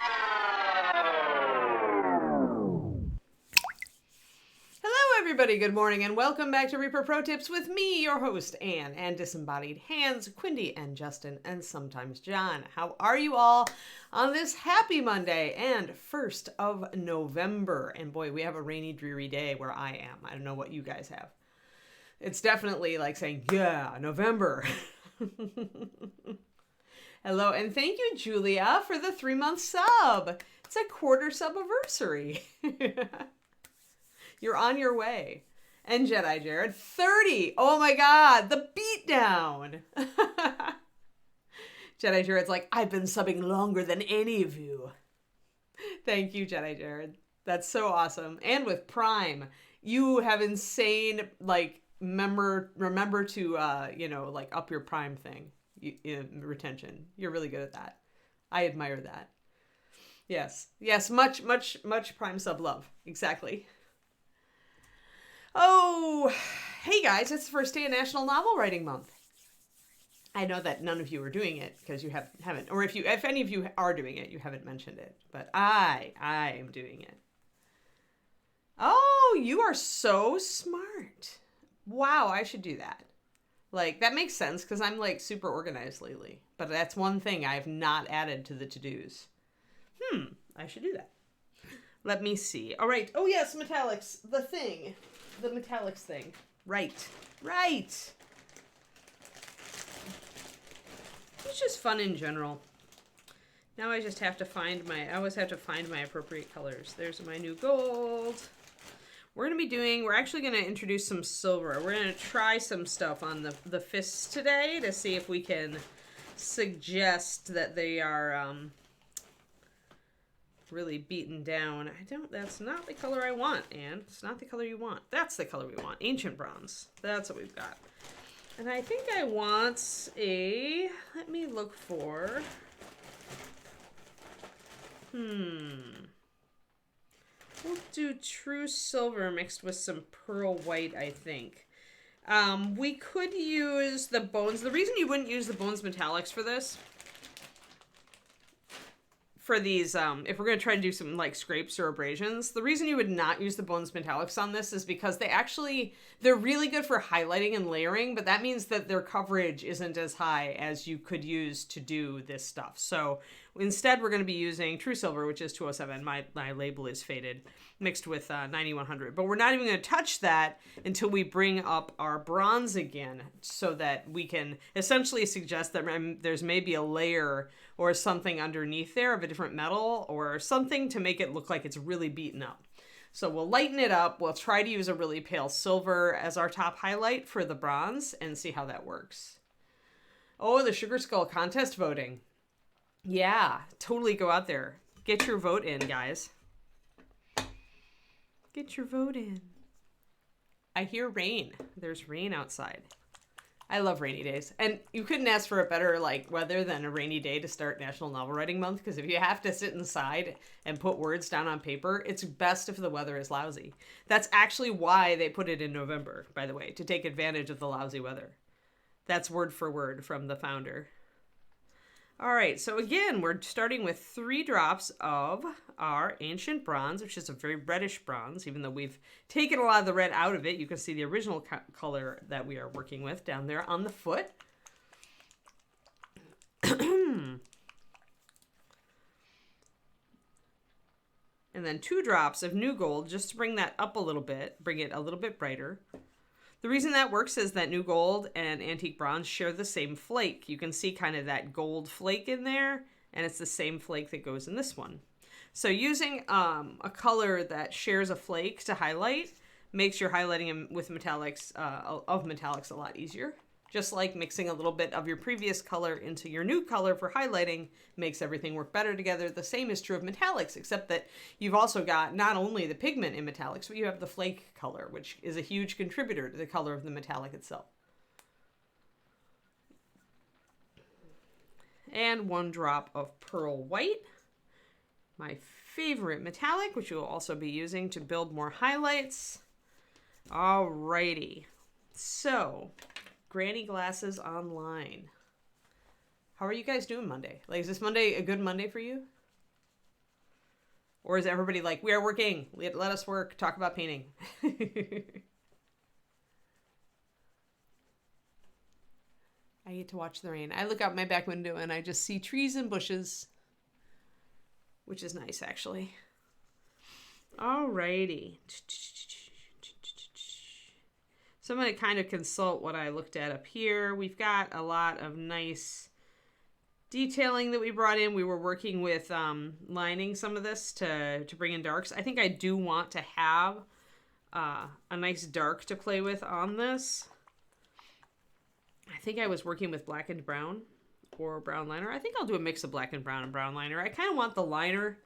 Hello, everybody. Good morning, and welcome back to Reaper Pro Tips with me, your host, Anne, and disembodied hands, Quindy and Justin, and sometimes John. How are you all on this happy Monday and 1st of November? And boy, we have a rainy, dreary day where I am. I don't know what you guys have. It's definitely like saying, yeah, November. Hello, and thank you, Julia, for the 3-month sub. It's a quarter sub-anniversary. You're on your way. And Jedi Jared, 30. Oh my God, the beatdown. Jedi Jared's like, I've been subbing longer than any of you. Thank you, Jedi Jared. That's so awesome. And with Prime, you have insane, like, remember to, like up your Prime thing, retention. You're really good at that. I admire that. Yes, much Prime sub love. Exactly. Oh, hey guys, it's the first day of National Novel Writing Month. I know that none of you are doing it because you haven't, or if any of you are doing it, you haven't mentioned it, but I am doing it. Oh, you are so smart. Wow, I should do that. Like, that makes sense because I'm like super organized lately, but that's one thing I have not added to the to-dos. I should do that. Let me see. All right. Oh yes, metallics, the thing. The metallics thing. Right. It's just fun in general. Now I just have to find I always have to find my appropriate colors. There's my new gold. We're actually going to introduce some silver. We're going to try some stuff on the fists today to see if we can suggest that they are, really beaten down. That's not the color I want, Anne. It's not the color you want. That's the color we want. Ancient bronze. That's what we've got. And I think I want let me look for, we'll do true silver mixed with some pearl white, I think. We could use the bones. The reason you wouldn't use the bones metallics for this, for these, if we're going to try to do some like scrapes or abrasions, the reason you would not use the bones metallics on this is because they're really good for highlighting and layering, but that means that their coverage isn't as high as you could use to do this stuff. So instead we're going to be using true silver, which is 207. My label is faded, mixed with 9100, but we're not even going to touch that until we bring up our bronze again, so that we can essentially suggest that there's maybe a layer or something underneath there of a different metal or something to make it look like it's really beaten up. So we'll lighten it up. We'll try to use a really pale silver as our top highlight for the bronze and see how that works. Oh, the Sugar Skull contest voting. Yeah, totally go out there. Get your vote in, guys. Get your vote in. I hear rain. There's rain outside. I love rainy days. And you couldn't ask for a better weather than a rainy day to start National Novel Writing Month, because if you have to sit inside and put words down on paper, it's best if the weather is lousy. That's actually why they put it in November, by the way, to take advantage of the lousy weather. That's word for word from the founder. All right, so again, we're starting with 3 drops of our ancient bronze, which is a very reddish bronze. Even though we've taken a lot of the red out of it, you can see the original color that we are working with down there on the foot. And then 2 drops of new gold, just to bring that up a little bit, bring it a little bit brighter. The reason that works is that new gold and antique bronze share the same flake. You can see kind of that gold flake in there, and it's the same flake that goes in this one. So using a color that shares a flake to highlight makes your highlighting with metallics a lot easier. Just like mixing a little bit of your previous color into your new color for highlighting makes everything work better together. The same is true of metallics, except that you've also got not only the pigment in metallics, but you have the flake color, which is a huge contributor to the color of the metallic itself. And 1 drop of pearl white, my favorite metallic, which we'll also be using to build more highlights. Alrighty, so Granny Glasses Online. How are you guys doing Monday? Is this Monday a good Monday for you? Or is everybody like, we are working, let us work, talk about painting? I get to watch the rain. I look out my back window and I just see trees and bushes, which is nice, actually. Alrighty. So I'm going to kind of consult what I looked at up here. We've got a lot of nice detailing that we brought in. We were working with lining some of this to bring in darks. I think I do want to have a nice dark to play with on this. I think I was working with black and brown or brown liner. I think I'll do a mix of black and brown liner. I kind of want the liner.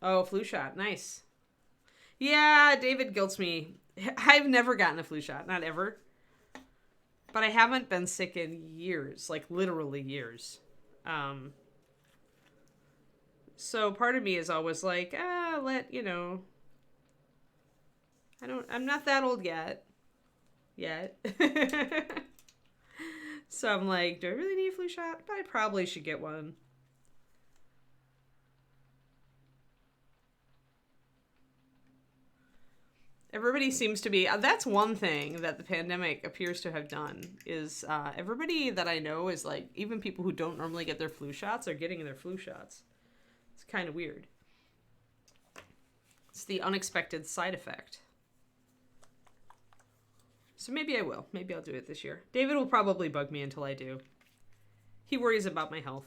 Oh, flu shot. Nice. Yeah, David guilts me. I've never gotten a flu shot. Not ever. But I haven't been sick in years. Like, literally years. So part of me is always like, I'm not that old yet. So I'm like, do I really need a flu shot? But I probably should get one. Everybody seems to be, that's one thing that the pandemic appears to have done, is everybody that I know is like, even people who don't normally get their flu shots are getting their flu shots. It's kind of weird. It's the unexpected side effect. So maybe I will. Maybe I'll do it this year. David will probably bug me until I do. He worries about my health.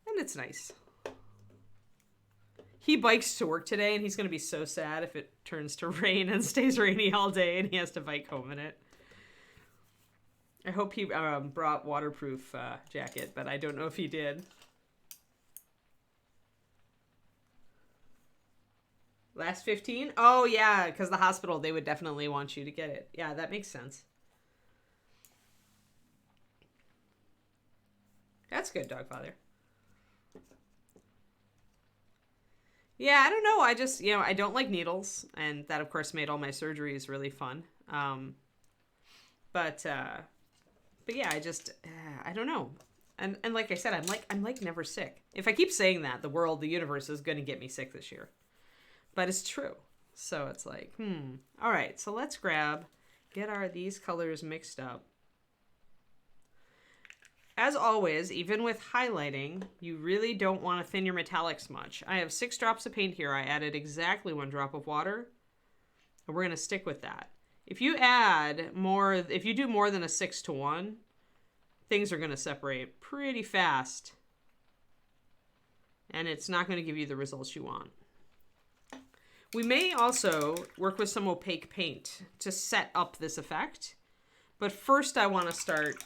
And it's nice. He bikes to work today, and he's going to be so sad if it turns to rain and stays rainy all day, and he has to bike home in it. I hope he brought waterproof jacket, but I don't know if he did. Last 15? Oh, yeah, because the hospital, they would definitely want you to get it. Yeah, that makes sense. That's good, Dogfather. Yeah, I don't know. I just, I don't like needles. And that, of course, made all my surgeries really fun. But yeah, I don't know. And like I said, I'm like never sick. If I keep saying that, the universe is going to get me sick this year. But it's true. So it's like, All right, so let's get these colors mixed up. As always, even with highlighting, you really don't want to thin your metallics much. I have 6 drops of paint here. I added exactly 1 drop of water. And we're going to stick with that. If you do more than a 6-to-1, things are going to separate pretty fast. And it's not going to give you the results you want. We may also work with some opaque paint to set up this effect. But first I want to start...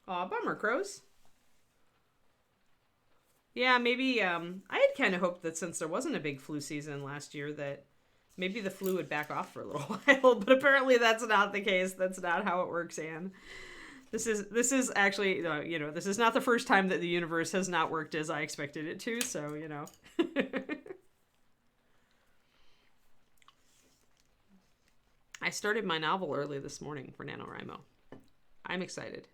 Aw, bummer, crows. Yeah, maybe, I had kind of hoped that since there wasn't a big flu season last year that maybe the flu would back off for a little while, but apparently that's not the case. That's not how it works, Anne. This is actually, this is not the first time that the universe has not worked as I expected it to, so, I started my novel early this morning for NaNoWriMo. I'm excited.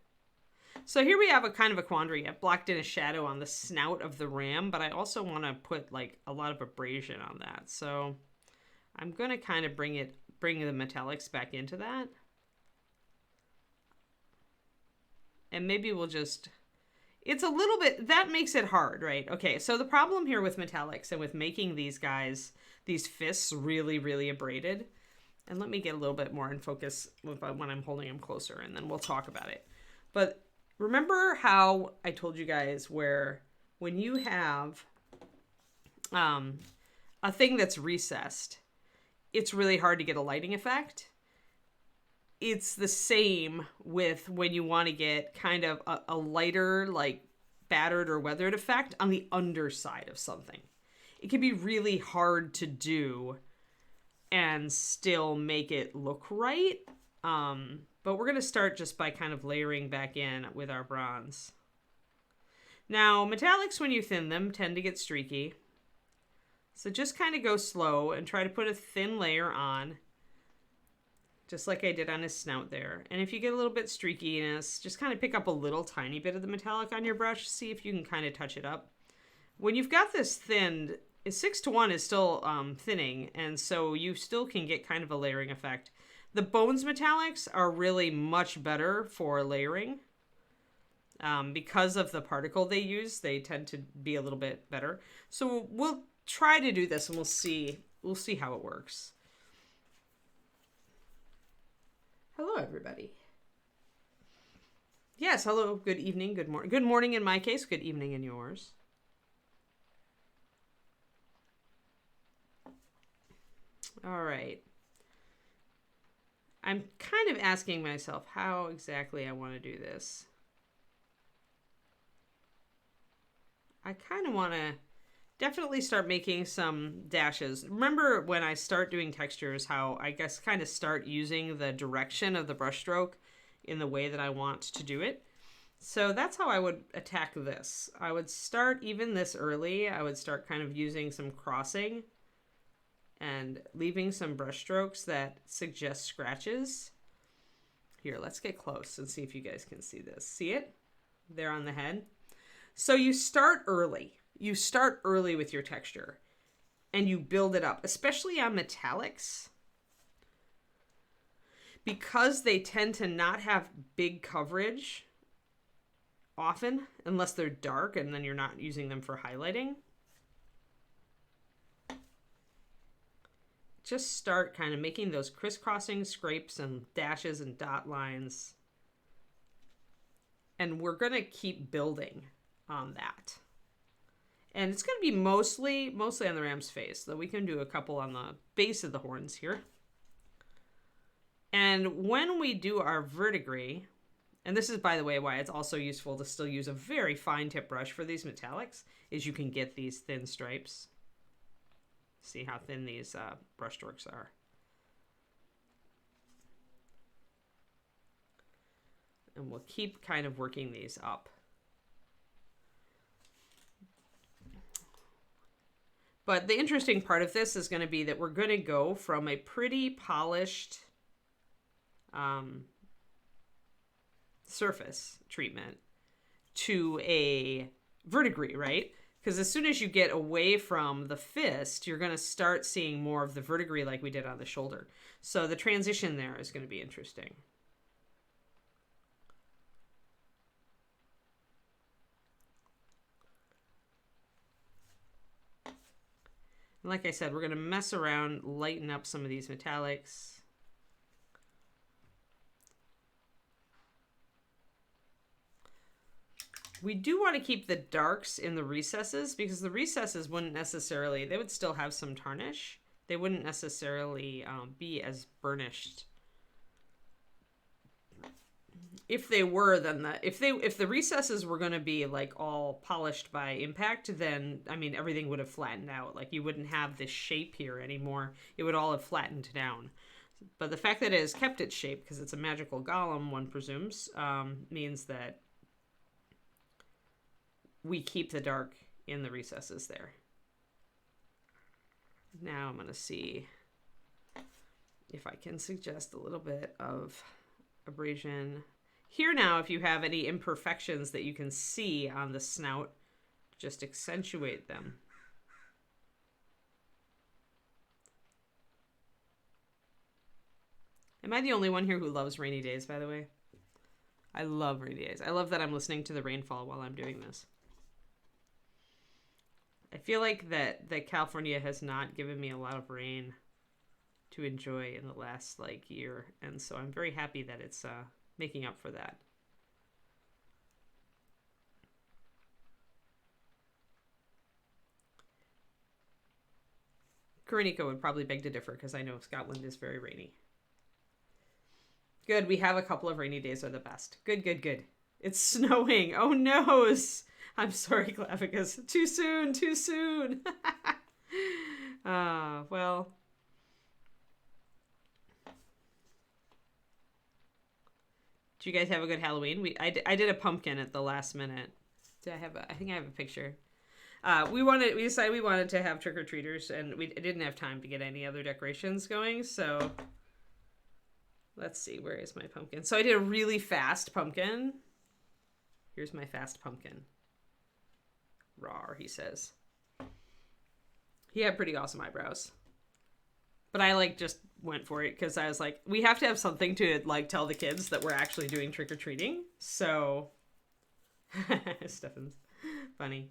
So here we have a kind of a quandary. I've blocked in a shadow on the snout of the ram, but I also want to put like a lot of abrasion on that. So I'm going to kind of bring the metallics back into that. And maybe we'll just, it's a little bit, that makes it hard, right? Okay, so the problem here with metallics and with making these guys, these fists really, really abraded, and let me get a little bit more in focus when I'm holding them closer, and then we'll talk about it. But remember how I told you guys where when you have a thing that's recessed, it's really hard to get a lighting effect? It's the same with when you want to get kind of a lighter, like battered or weathered effect on the underside of something. It can be really hard to do and still make it look right. But we're going to start just by kind of layering back in with our bronze. Now, metallics, when you thin them, tend to get streaky. So just kind of go slow and try to put a thin layer on just like I did on his snout there. And if you get a little bit streakiness, just kind of pick up a little tiny bit of the metallic on your brush. See if you can kind of touch it up. When you've got this thinned, 6:1 is still thinning, and so you still can get kind of a layering effect. The Bones metallics are really much better for layering. Because of the particle they use, they tend to be a little bit better. So we'll try to do this and we'll see how it works. Hello, everybody. Yes, hello, good evening, good morning. Good morning in my case, good evening in yours. All right. I'm kind of asking myself how exactly I want to do this. I kind of want to definitely start making some dashes. Remember when I start doing textures, how I guess kind of start using the direction of the brushstroke in the way that I want to do it. So that's how I would attack this. I would start even this early. I would start kind of using some crossing and leaving some brushstrokes that suggest scratches. Here, let's get close and see if you guys can see this. See it? There on the head. So you start early. You start early with your texture and you build it up, especially on metallics, because they tend to not have big coverage often unless they're dark and then you're not using them for highlighting. Just start kind of making those crisscrossing scrapes and dashes and dot lines. And we're going to keep building on that. And it's going to be mostly on the ram's face, though we can do a couple on the base of the horns here. And when we do our verdigris, and this is, by the way, why it's also useful to still use a very fine tip brush for these metallics, is you can get these thin stripes. See how thin these brush strokes are. And we'll keep kind of working these up. But the interesting part of this is going to be that we're going to go from a pretty polished surface treatment to a verdigris, right? Because as soon as you get away from the fist, you're going to start seeing more of the verdigris like we did on the shoulder. So the transition there is going to be interesting. And like I said, we're going to mess around, lighten up some of these metallics. We do want to keep the darks in the recesses because the recesses wouldn't necessarily, they would still have some tarnish. They wouldn't necessarily be as burnished. If they were, then if the recesses were going to be like all polished by impact, then I mean everything would have flattened out. Like you wouldn't have this shape here anymore. It would all have flattened down. But the fact that it has kept its shape because it's a magical golem, one presumes, means that we keep the dark in the recesses there. Now I'm going to see if I can suggest a little bit of abrasion. Here now, if you have any imperfections that you can see on the snout, just accentuate them. Am I the only one here who loves rainy days, by the way? I love rainy days. I love that I'm listening to the rainfall while I'm doing this. I feel like that California has not given me a lot of rain to enjoy in the last year, and so I'm very happy that it's making up for that. Karinika would probably beg to differ because I know Scotland is very rainy. Good, we have a couple of rainy days are the best. Good, good, good. It's snowing. Oh no! I'm sorry, Clavicus. Too soon, too soon. Well. Did you guys have a good Halloween? I did a pumpkin at the last minute. I think I have a picture. We decided we wanted to have trick-or-treaters, and we didn't have time to get any other decorations going, so Let's see, where is my pumpkin? So I did a really fast pumpkin. Here's my fast pumpkin. Rawr, he says. He had pretty awesome eyebrows. But I like just went for it because I was like, we have to have something to like tell the kids that we're actually doing trick-or-treating. So Stefan's funny.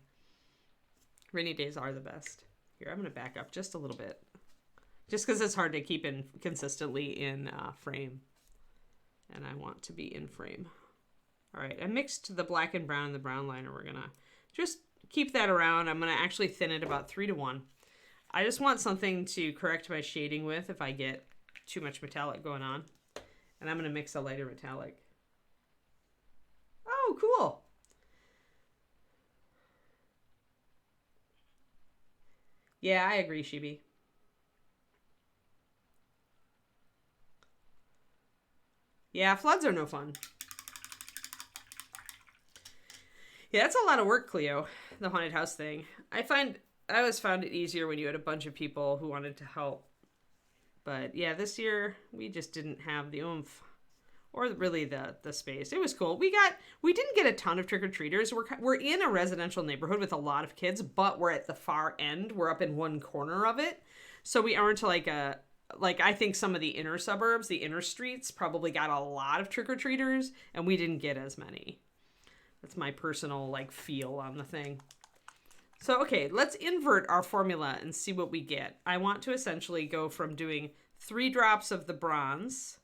Rainy days are the best. Here, I'm going to back up just a little bit. Just because it's hard to keep in consistently in frame. And I want to be in frame. All right, I mixed the black and brown and the brown liner. We're going to just keep that around. I'm going to actually thin it about 3:1. I just want something to correct my shading with if I get too much metallic going on. And I'm going to mix a lighter metallic. Oh, cool. Yeah, I agree, Shibi. Yeah, floods are no fun. Yeah, that's a lot of work, Cleo, the haunted house thing. I always found it easier when you had a bunch of people who wanted to help. But yeah, this year we just didn't have the oomph or really the space. It was cool. We didn't get a ton of trick-or-treaters. We're in a residential neighborhood with a lot of kids, but we're at the far end. We're up in one corner of it. So we aren't like I think some of the inner suburbs, the inner streets probably got a lot of trick-or-treaters and we didn't get as many. That's my personal like feel on the thing. So, okay, let's invert our formula and see what we get. I want to essentially go from doing 3 drops of the bronze,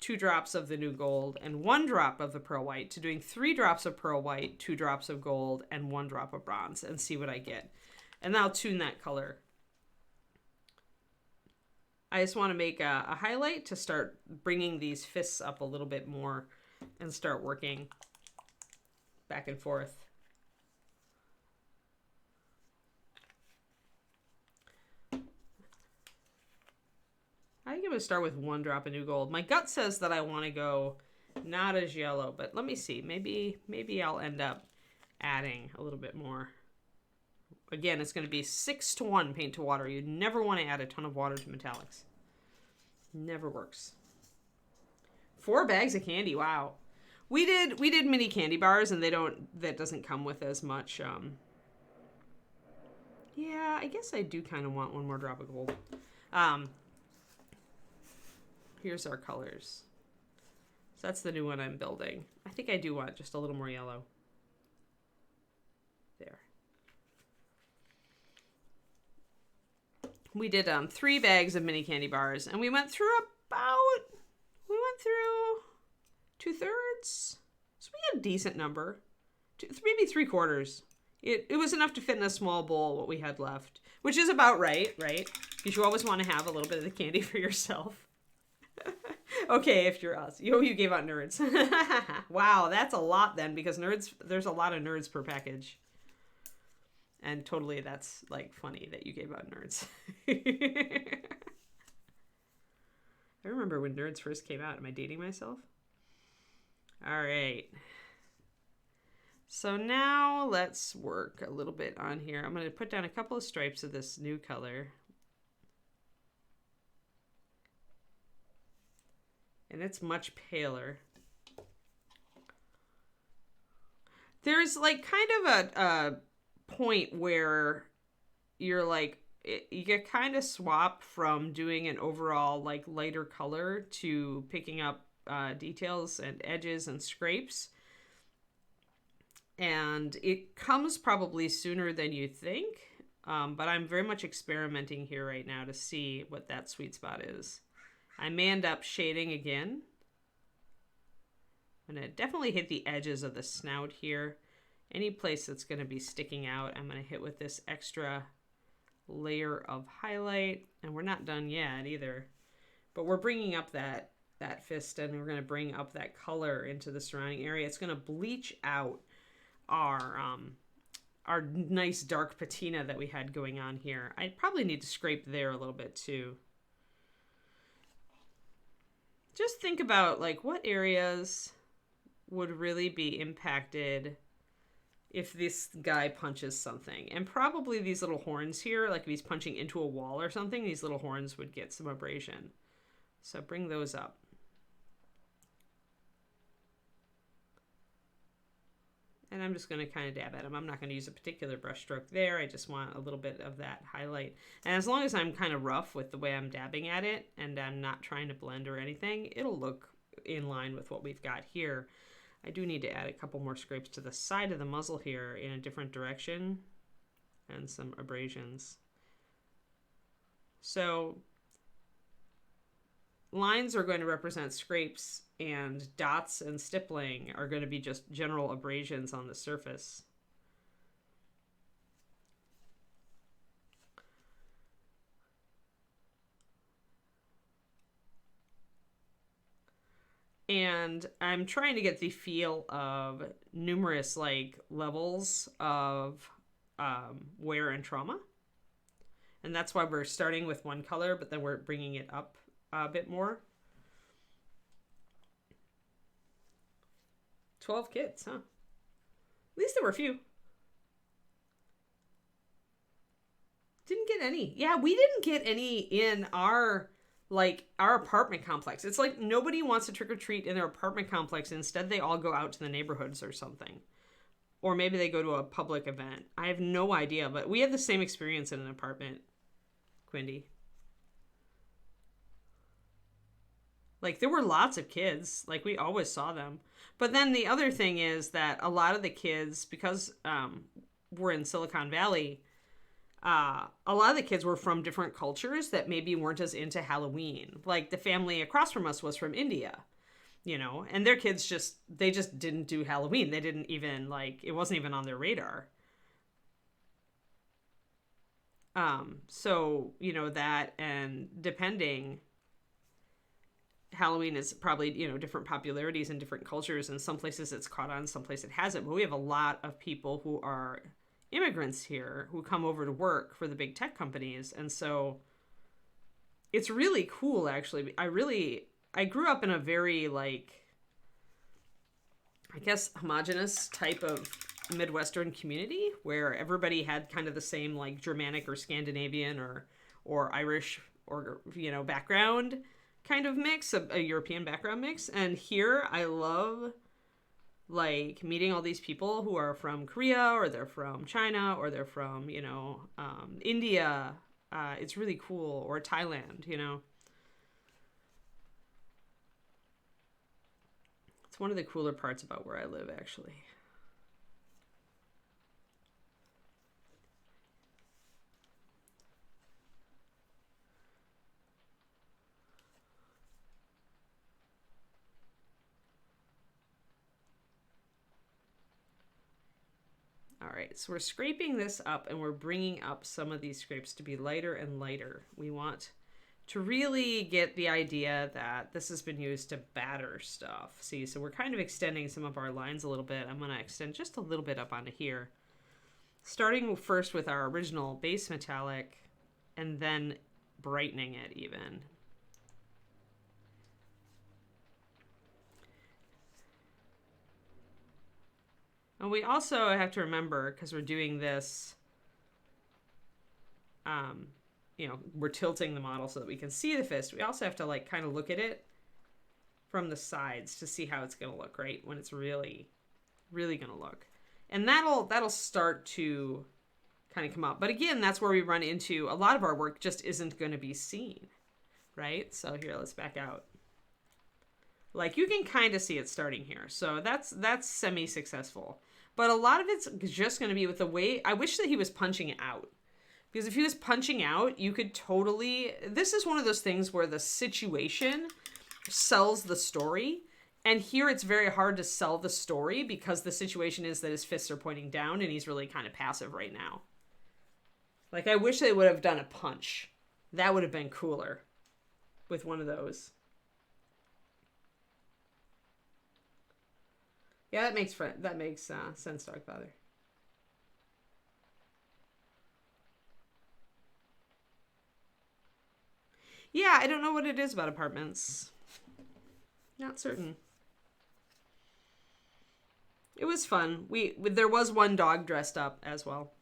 2 drops of the new gold, and 1 drop of the pearl white to doing 3 drops of pearl white, 2 drops of gold, and 1 drop of bronze and see what I get. And I'll tune that color. I just want to make a highlight to start bringing these fists up a little bit more and start working back and forth. I think I'm going to start with 1 drop of new gold. My gut says that I want to go not as yellow, but let me see. Maybe I'll end up adding a little bit more. Again, it's going to be 6:1 paint to water. You never want to add a ton of water to metallics. Never works. 4 bags of candy. Wow. We did mini candy bars, and that doesn't come with as much. Yeah, I guess I do kind of want 1 more drop of gold. Here's our colors. So that's the new one I'm building. I think I do want just a little more yellow. There. We did 3 bags of mini candy bars, and we went through 2/3. So we had a decent number. Maybe 3/4. It was enough to fit in a small bowl what we had left, which is about right? Because you always want to have a little bit of the candy for yourself. Okay, if you're us. You gave out nerds. Wow, that's a lot then, because there's a lot of nerds per package. And totally that's like funny that you gave out nerds. I remember when nerds first came out. Am I dating myself? All right. So now let's work a little bit on here. I'm going to put down a couple of stripes of this new color. And it's much paler. There's like kind of a point where you're like, you get kind of swap from doing an overall like lighter color to picking up details and edges and scrapes. And it comes probably sooner than you think. But I'm very much experimenting here right now to see what that sweet spot is. I may end up shading again. I'm going to definitely hit the edges of the snout here. Any place that's going to be sticking out, I'm going to hit with this extra layer of highlight. And we're not done yet either. But we're bringing up that fist, and we're going to bring up that color into the surrounding area. It's going to bleach out our nice dark patina that we had going on here. I probably need to scrape there a little bit too. Just think about like what areas would really be impacted if this guy punches something. And probably these little horns here, like if he's punching into a wall or something, these little horns would get some abrasion. So bring those up. And I'm just going to kind of dab at them. I'm not going to use a particular brush stroke there. I just want a little bit of that highlight. And as long as I'm kind of rough with the way I'm dabbing at it and I'm not trying to blend or anything, it'll look in line with what we've got here. I do need to add a couple more scrapes to the side of the muzzle here in a different direction and some abrasions. So lines are going to represent scrapes, and dots and stippling are going to be just general abrasions on the surface. And I'm trying to get the feel of numerous like levels of wear and trauma. And that's why we're starting with one color, but then we're bringing it up a bit more. 12 kids, huh? At least there were a few. Didn't get any. Yeah, we didn't get any in our apartment complex. It's like nobody wants to trick or treat in their apartment complex. Instead, they all go out to the neighborhoods or something. Or maybe they go to a public event. I have no idea, but we had the same experience in an apartment, Quindy. Like, there were lots of kids. Like, we always saw them. But then the other thing is that a lot of the kids, because we're in Silicon Valley, a lot of the kids were from different cultures that maybe weren't as into Halloween. Like, the family across from us was from India, you know, and their kids they just didn't do Halloween. They didn't even, it wasn't even on their radar. So, you know, that, and depending, Halloween is probably, you know, different popularities in different cultures, and some places it's caught on, some places it hasn't. But we have a lot of people who are immigrants here who come over to work for the big tech companies, and so it's really cool, actually. I grew up in a very, I guess, homogenous type of Midwestern community where everybody had kind of the same, Germanic or Scandinavian or Irish or, you know, background kind of mix, a European background mix. And here I love meeting all these people who are from Korea, or they're from China, or they're from, you know, India. It's really cool. Or Thailand, you know. It's one of the cooler parts about where I live, actually. All right, so we're scraping this up, and we're bringing up some of these scrapes to be lighter and lighter. We want to really get the idea that this has been used to batter stuff. See, so we're kind of extending some of our lines a little bit. I'm going to extend just a little bit up onto here, starting first with our original base metallic, and then brightening it even. And we also have to remember, because we're doing this, you know, we're tilting the model so that we can see the fist. We also have to kind of look at it from the sides to see how it's going to look, right? When it's really, really going to look. And that'll start to kind of come up. But again, that's where we run into a lot of our work just isn't going to be seen, right? So here, let's back out. You can kind of see it starting here. So that's semi-successful. But a lot of it's just going to be with the way, I wish that he was punching out. Because if he was punching out, you could totally, this is one of those things where the situation sells the story. And here it's very hard to sell the story because the situation is that his fists are pointing down and he's really kind of passive right now. I wish they would have done a punch. That would have been cooler with one of those. Yeah, that makes sense, Dogfather. Yeah, I don't know what it is about apartments. Not certain. It was fun. There was one dog dressed up as well.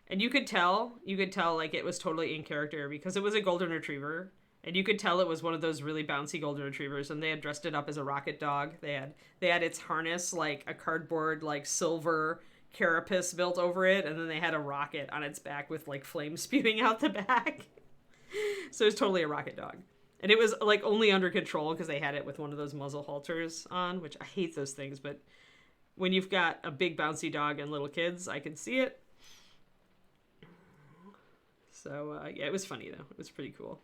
And you could tell it was totally in character because it was a golden retriever. And you could tell it was one of those really bouncy golden retrievers, and they had dressed it up as a rocket dog. They had its harness like a cardboard like silver carapace built over it, and then they had a rocket on its back with like flames spewing out the back. So it was totally a rocket dog. And it was like only under control because they had it with one of those muzzle halters on, which I hate those things, but when you've got a big bouncy dog and little kids, I can see it. So yeah, it was funny though. It was pretty cool.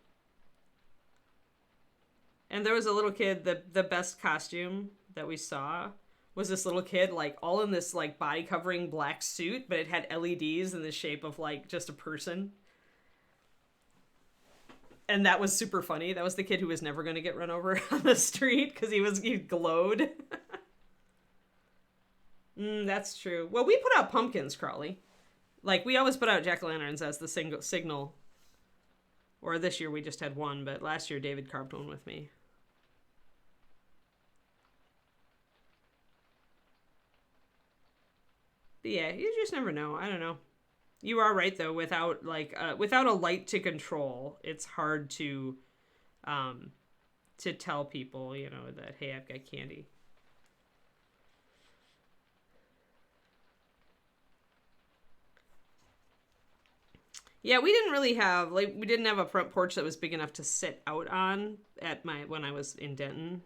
And there was a little kid, the best costume that we saw was this little kid, like all in this like body covering black suit, but it had LEDs in the shape of like just a person. And that was super funny. That was the kid who was never going to get run over on the street because he glowed. That's true. Well, we put out pumpkins, Crawley. Like we always put out jack-o'-lanterns as the signal. Or this year we just had one, but last year David carved one with me. But yeah, you just never know. I don't know. You are right though. Without a light to control, it's hard to tell people, you know, that hey, I've got candy. Yeah, we didn't have a front porch that was big enough to sit out on when I was in Denton.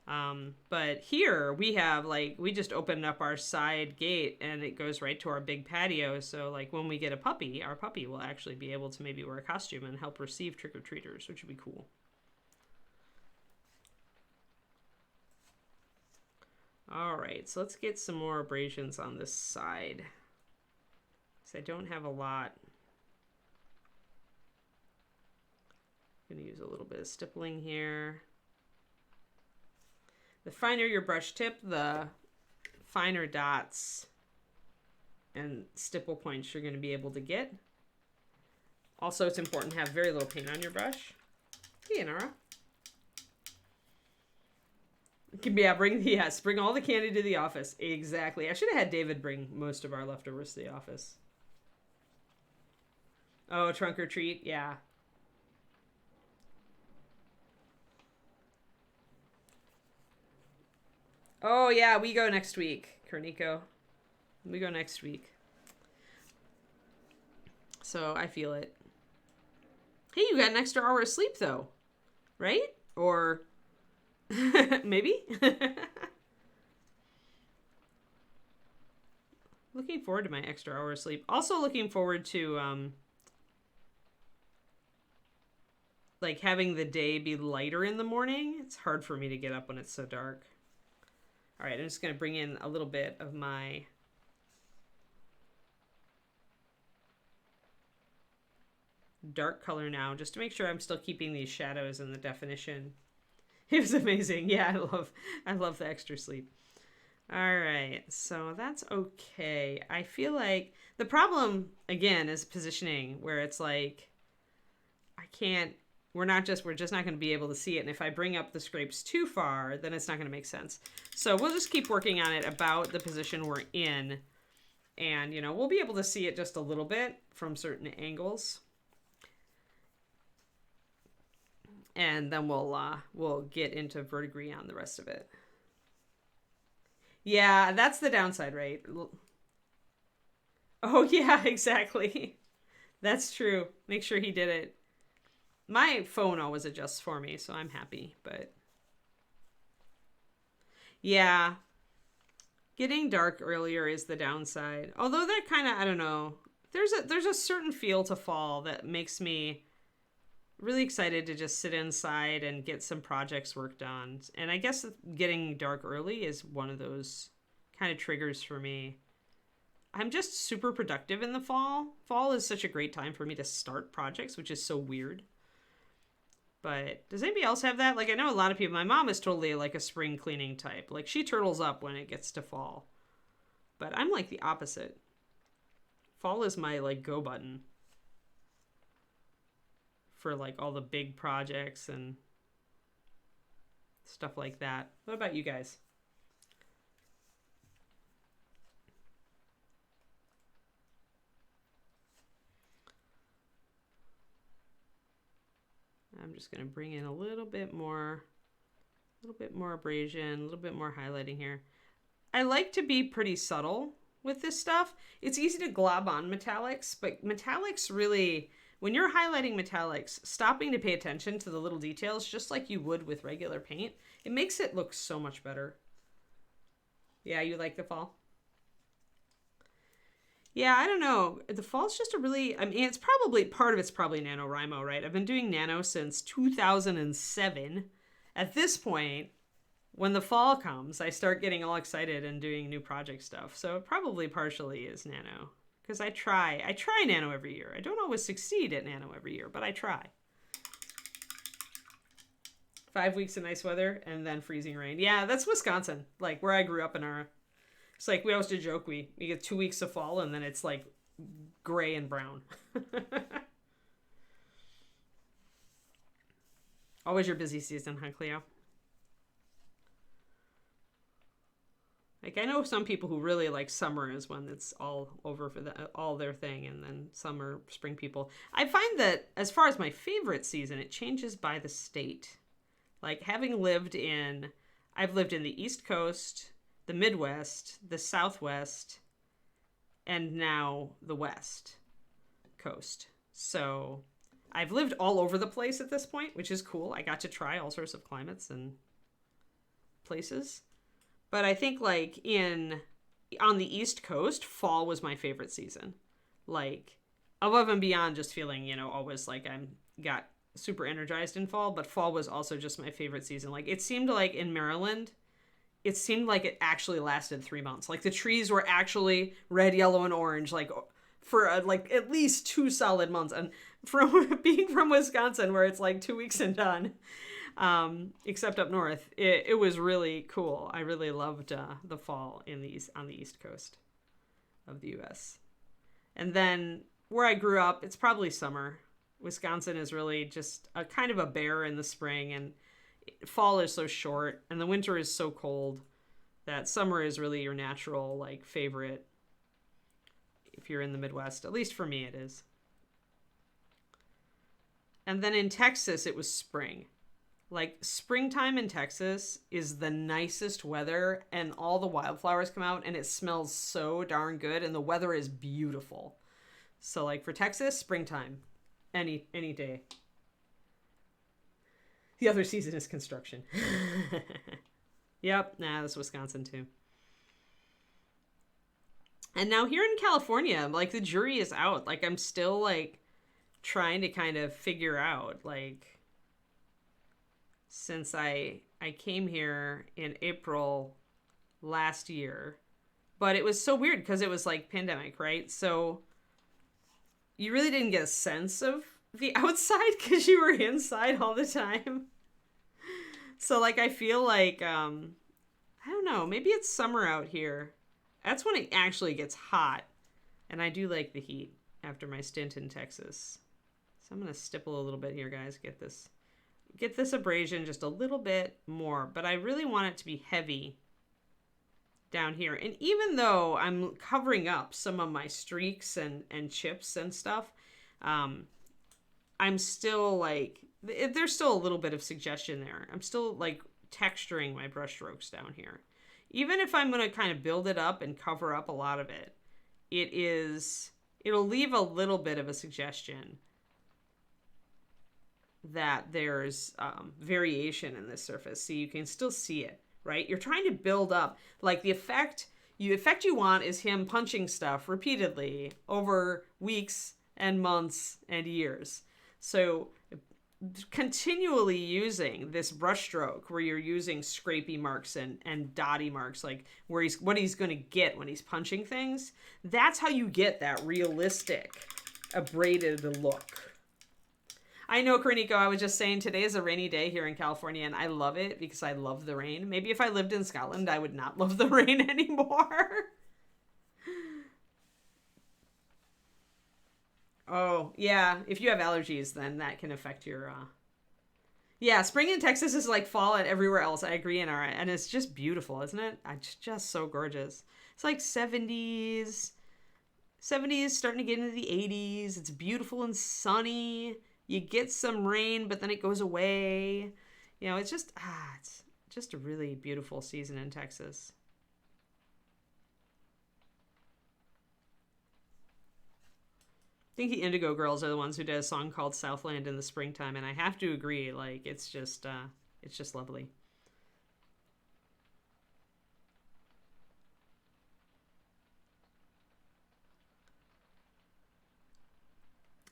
But here we have we just opened up our side gate and it goes right to our big patio. So like when we get a puppy, our puppy will actually be able to maybe wear a costume and help receive trick-or-treaters, which would be cool. All right, so let's get some more abrasions on this side. Because I don't have a lot. I'm going to use a little bit of stippling here. The finer your brush tip, the finer dots and stipple points you're going to be able to get. Also, it's important to have very little paint on your brush. Hey, Nara. Yeah, bring all the candy to the office. Exactly. I should have had David bring most of our leftovers to the office. Oh, trunk or treat? Yeah. Oh, yeah, we go next week, Kerniko. We go next week. So, I feel it. Hey, you got an extra hour of sleep, though. Right? Or... maybe? Looking forward to my extra hour of sleep. Also looking forward to, having the day be lighter in the morning. It's hard for me to get up when it's so dark. All right, I'm just going to bring in a little bit of my dark color now, just to make sure I'm still keeping these shadows and the definition. It was amazing. Yeah, I love the extra sleep. All right, so that's okay. I feel like the problem, again, is positioning, where it's like, we're just not going to be able to see it. And if I bring up the scrapes too far, then it's not going to make sense. So we'll just keep working on it about the position we're in. And, you know, we'll be able to see it just a little bit from certain angles. And then we'll get into verdigris on the rest of it. Yeah, that's the downside, right? Oh, yeah, exactly. That's true. Make sure he did it. My phone always adjusts for me, so I'm happy, but... yeah. Getting dark earlier is the downside. Although that kind of, I don't know. There's a certain feel to fall that makes me really excited to just sit inside and get some projects worked on. And I guess getting dark early is one of those kind of triggers for me. I'm just super productive in the fall. Fall is such a great time for me to start projects, which is so weird. But does anybody else have that? Like, I know a lot of people, my mom is totally like a spring cleaning type. Like, she turtles up when it gets to fall. But I'm like the opposite. Fall is my like go button for like all the big projects and stuff like that. What about you guys? I'm just going to bring in a little bit more abrasion, a little bit more highlighting here. I like to be pretty subtle with this stuff. It's easy to glob on metallics, but metallics really, when you're highlighting metallics, stopping to pay attention to the little details, just like you would with regular paint, it makes it look so much better. Yeah, you like the fall? Yeah, I don't know. The fall's just a really, I mean, it's probably, part of it's probably NaNoWriMo, right? I've been doing Nano since 2007. At this point, when the fall comes, I start getting all excited and doing new project stuff. So it probably partially is Nano. Because I try Nano every year. I don't always succeed at Nano every year, but I try. 5 weeks of nice weather and then freezing rain. Yeah, that's Wisconsin. Like where I grew up in our... It's like we always did joke, we get 2 weeks of fall and then it's like gray and brown. Always your busy season, huh, Cleo? Like I know some people who really like summer is when it's all over for all their thing, and then summer, spring people. I find that as far as my favorite season, it changes by the state. Like having lived in, I've lived in the East Coast, the Midwest, the Southwest, and now the West Coast. So I've lived all over the place at this point, which is cool. I got to try all sorts of climates and places. But I think like on the East Coast, fall was my favorite season. Like above and beyond just feeling, you know, always like got super energized in fall, but fall was also just my favorite season. Like it seemed like in Maryland, it seemed like it actually lasted 3 months. Like the trees were actually red, yellow, and orange, like for like at least 2 solid months. And from being from Wisconsin, where it's like 2 weeks and done, except up north, it was really cool. I really loved the fall on the East Coast of the U.S. And then where I grew up, it's probably summer. Wisconsin is really just a kind of a bear in the spring, and fall is so short and the winter is so cold that summer is really your natural like favorite if you're in the Midwest. At least for me it is. And then in Texas it was spring. Like springtime in Texas is the nicest weather, and all the wildflowers come out and it smells so darn good and the weather is beautiful. So like for Texas, springtime, any day. The other season is construction. Yep, that's Wisconsin too. And now here in California, like the jury is out. Like I'm still like trying to kind of figure out, like, since I came here in April last year, but it was so weird because it was like pandemic, right? So you really didn't get a sense of the outside because you were inside all the time. So like I feel like I don't know, maybe it's summer out here. That's when it actually gets hot, and I do like the heat after my stint in Texas. So I'm gonna stipple a little bit here, guys. Get this abrasion just a little bit more, but I really want it to be heavy down here. And even though I'm covering up some of my streaks and chips and stuff, I'm still like, there's still a little bit of suggestion there. I'm still like texturing my brush strokes down here. Even if I'm going to kind of build it up and cover up a lot of it, it'll leave a little bit of a suggestion that there's variation in this surface. So you can still see it, right? You're trying to build up, like the effect you want is him punching stuff repeatedly over weeks and months and years. So continually using this brush stroke where you're using scrapey marks and dotty marks, like what he's going to get when he's punching things, that's how you get that realistic abraded look. I know, Kariniko, I was just saying today is a rainy day here in California, and I love it because I love the rain. Maybe if I lived in Scotland, I would not love the rain anymore. Oh, yeah. If you have allergies, then that can affect your... Yeah, spring in Texas is like fall and everywhere else. I agree, Inara. And it's just beautiful, isn't it? It's just so gorgeous. It's like 70s, starting to get into the 80s. It's beautiful and sunny. You get some rain, but then it goes away. You know, it's just a really beautiful season in Texas. I think the Indigo Girls are the ones who did a song called Southland in the Springtime, and I have to agree, like, it's just lovely.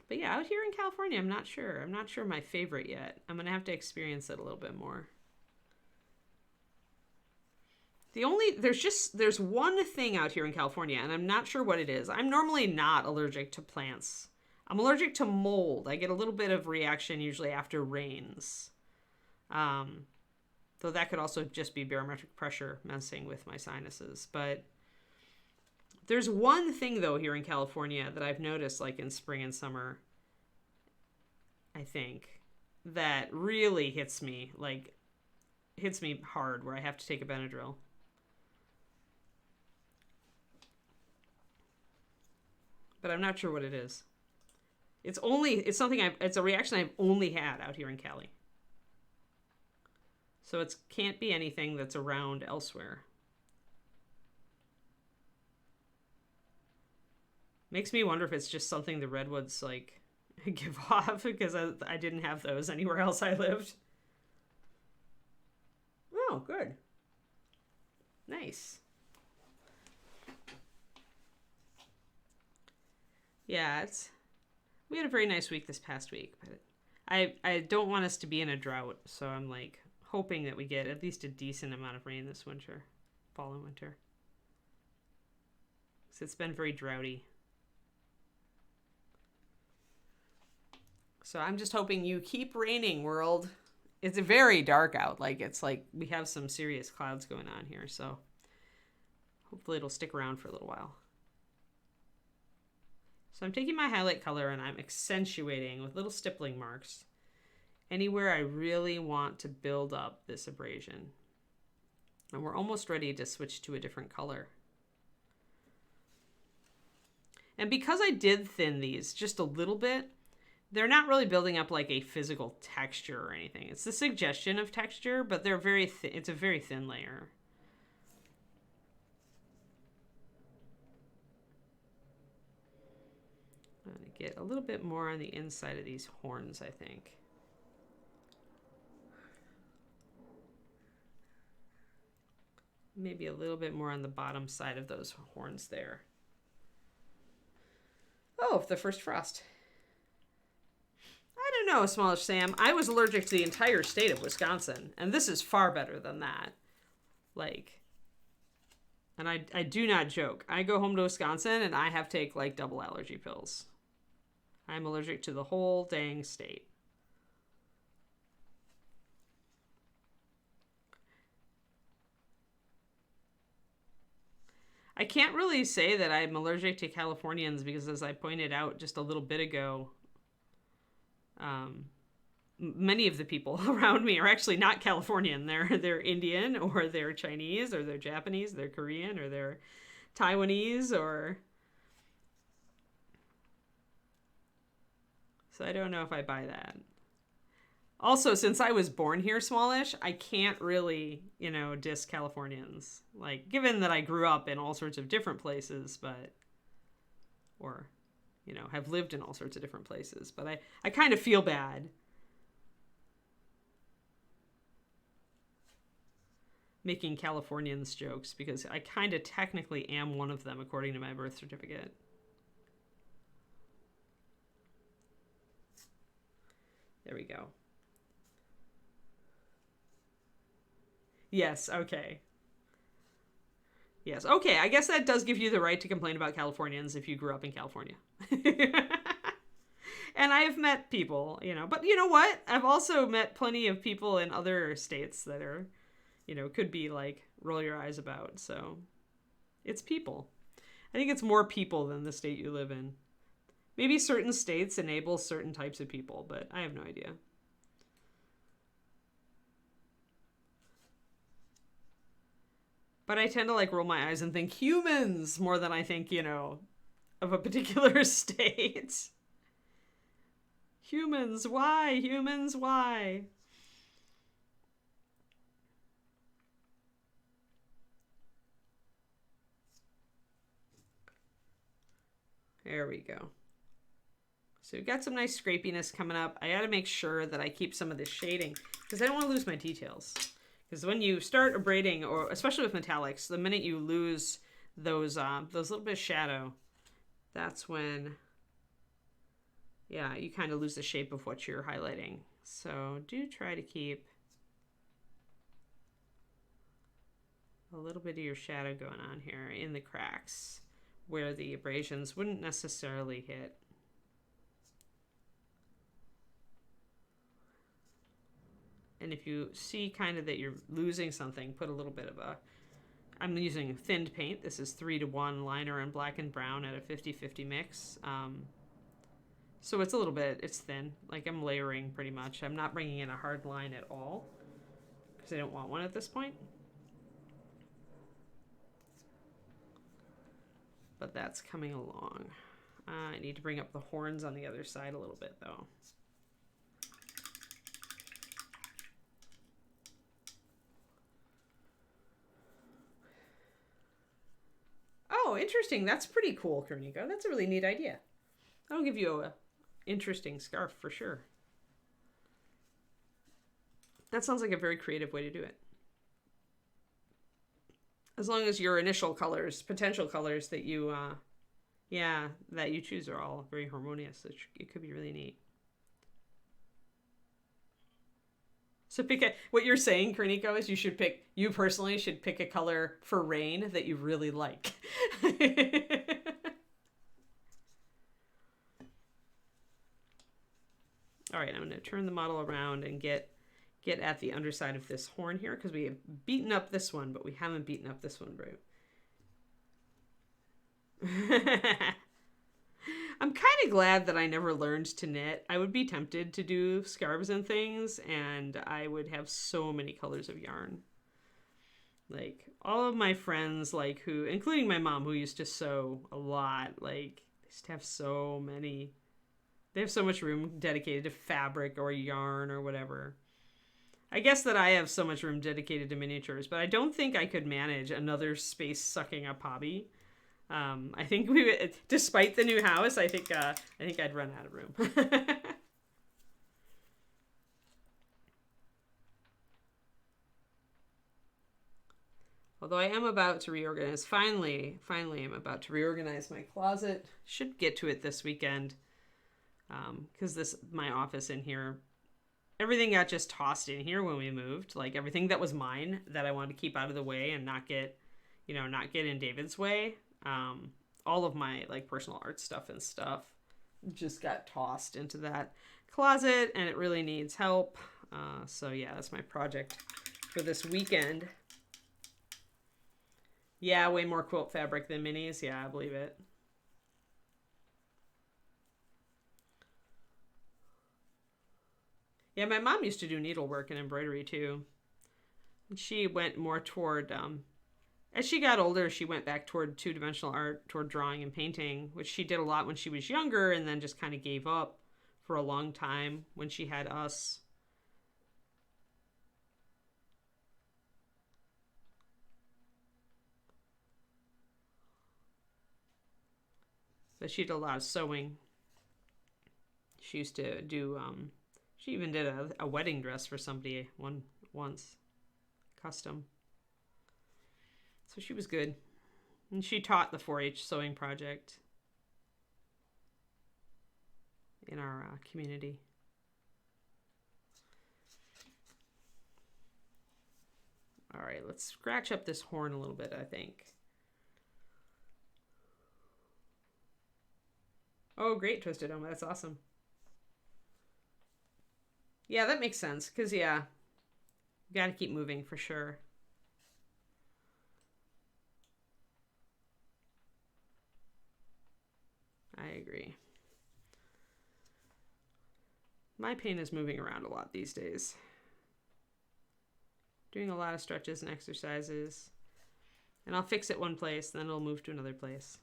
But yeah, out here in California, I'm not sure. I'm not sure my favorite yet. I'm going to have to experience it a little bit more. There's one thing out here in California, and I'm not sure what it is. I'm normally not allergic to plants. I'm allergic to mold. I get a little bit of reaction usually after rains. Though that could also just be barometric pressure messing with my sinuses. But there's one thing, though, here in California that I've noticed, like in spring and summer, I think, that really hits me hard, where I have to take a Benadryl. But I'm not sure what it is. It's a reaction I've only had out here in Cali. So it can't be anything that's around elsewhere. Makes me wonder if it's just something the redwoods like give off, because I didn't have those anywhere else I lived. Oh, good. Nice. Yeah, we had a very nice week this past week, but I don't want us to be in a drought, so I'm like hoping that we get at least a decent amount of rain this winter, fall and winter. So it's been very droughty. So I'm just hoping you keep raining, world. It's very dark out. It's like we have some serious clouds going on here, so hopefully it'll stick around for a little while. So I'm taking my highlight color and I'm accentuating with little stippling marks anywhere I really want to build up this abrasion. And we're almost ready to switch to a different color. And because I did thin these just a little bit, they're not really building up like a physical texture or anything. It's the suggestion of texture, but they're very thin. It's a very thin layer. I'm going to get a little bit more on the inside of these horns, I think. Maybe a little bit more on the bottom side of those horns there. Oh, the first frost. I don't know, Smallish Sam. I was allergic to the entire state of Wisconsin, and this is far better than that. And I do not joke. I go home to Wisconsin, and I have to take, double allergy pills. I'm allergic to the whole dang state. I can't really say that I'm allergic to Californians because, as I pointed out just a little bit ago, many of the people around me are actually not Californian. They're Indian, or they're Chinese, or they're Japanese, they're Korean, or they're Taiwanese, or... So I don't know if I buy that. Also, since I was born here, Smallish, I can't really, diss Californians. Given that I grew up in all sorts of different places, have lived in all sorts of different places. But I kind of feel bad making Californians jokes, because I kind of technically am one of them according to my birth certificate. There we go. Yes, okay. Yes, okay, I guess that does give you the right to complain about Californians if you grew up in California. And I've met people, but you know what? I've also met plenty of people in other states that are, could be roll your eyes about. So it's people. I think it's more people than the state you live in. Maybe certain states enable certain types of people, but I have no idea. But I tend to roll my eyes and think humans more than I think, of a particular state. Humans, why? Humans, why? There we go. So we've got some nice scrapiness coming up. I got to make sure that I keep some of this shading because I don't want to lose my details. Because when you start abrading, or especially with metallics, the minute you lose those little bit of shadow, that's when, yeah, you kind of lose the shape of what you're highlighting. So do try to keep a little bit of your shadow going on here in the cracks where the abrasions wouldn't necessarily hit. And if you see kind of that you're losing something, put a little bit of a, I'm using thinned paint. This is 3:1 liner and black and brown at a 50-50 mix. So it's a little bit, it's thin. Like I'm layering pretty much. I'm not bringing in a hard line at all because I don't want one at this point. But that's coming along. I need to bring up the horns on the other side a little bit though. Oh, interesting. That's pretty cool, Kerniko. That's a really neat idea. That'll give you a interesting scarf for sure. That sounds like a very creative way to do it. As long as your initial colors, potential colors that you, that you choose are all very harmonious, it could be really neat. So what you're saying, Kerniko, is you personally should pick a color for rain that you really like. All right, I'm going to turn the model around and get at the underside of this horn here because we have beaten up this one, but we haven't beaten up this one very. I'm kind of glad that I never learned to knit. I would be tempted to do scarves and things, and I would have so many colors of yarn. Like, all of my friends, like, who, including my mom, who used to sew a lot, like, they just have so many. They have so much room dedicated to fabric or yarn or whatever. I guess that I have so much room dedicated to miniatures, but I don't think I could manage another space-sucking up hobby. I think we would, despite the new house, I think I'd run out of room. Although I am about to reorganize, finally I'm about to reorganize my closet. Should get to it this weekend. Because my office in here, everything got just tossed in here when we moved. Like everything that was mine that I wanted to keep out of the way and not get in David's way. All of my like personal art stuff and stuff just got tossed into that closet and it really needs help. So yeah, that's my project for this weekend. Yeah, way more quilt fabric than minis. Yeah, I believe it. Yeah, my mom used to do needlework and embroidery too. And she went more toward, as she got older, she went back toward two-dimensional art, toward drawing and painting, which she did a lot when she was younger and then just kind of gave up for a long time when she had us. But she did a lot of sewing. She used to do, she even did a wedding dress for somebody once, custom. So she was good. And she taught the 4-H sewing project in our community. All right, let's scratch up this horn a little bit, I think. Oh, great, Twisted Oma. That's awesome. Yeah, that makes sense. Because, yeah, you got to keep moving for sure. I agree. My paint is moving around a lot these days. Doing a lot of stretches and exercises. And I'll fix it one place, then it'll move to another place.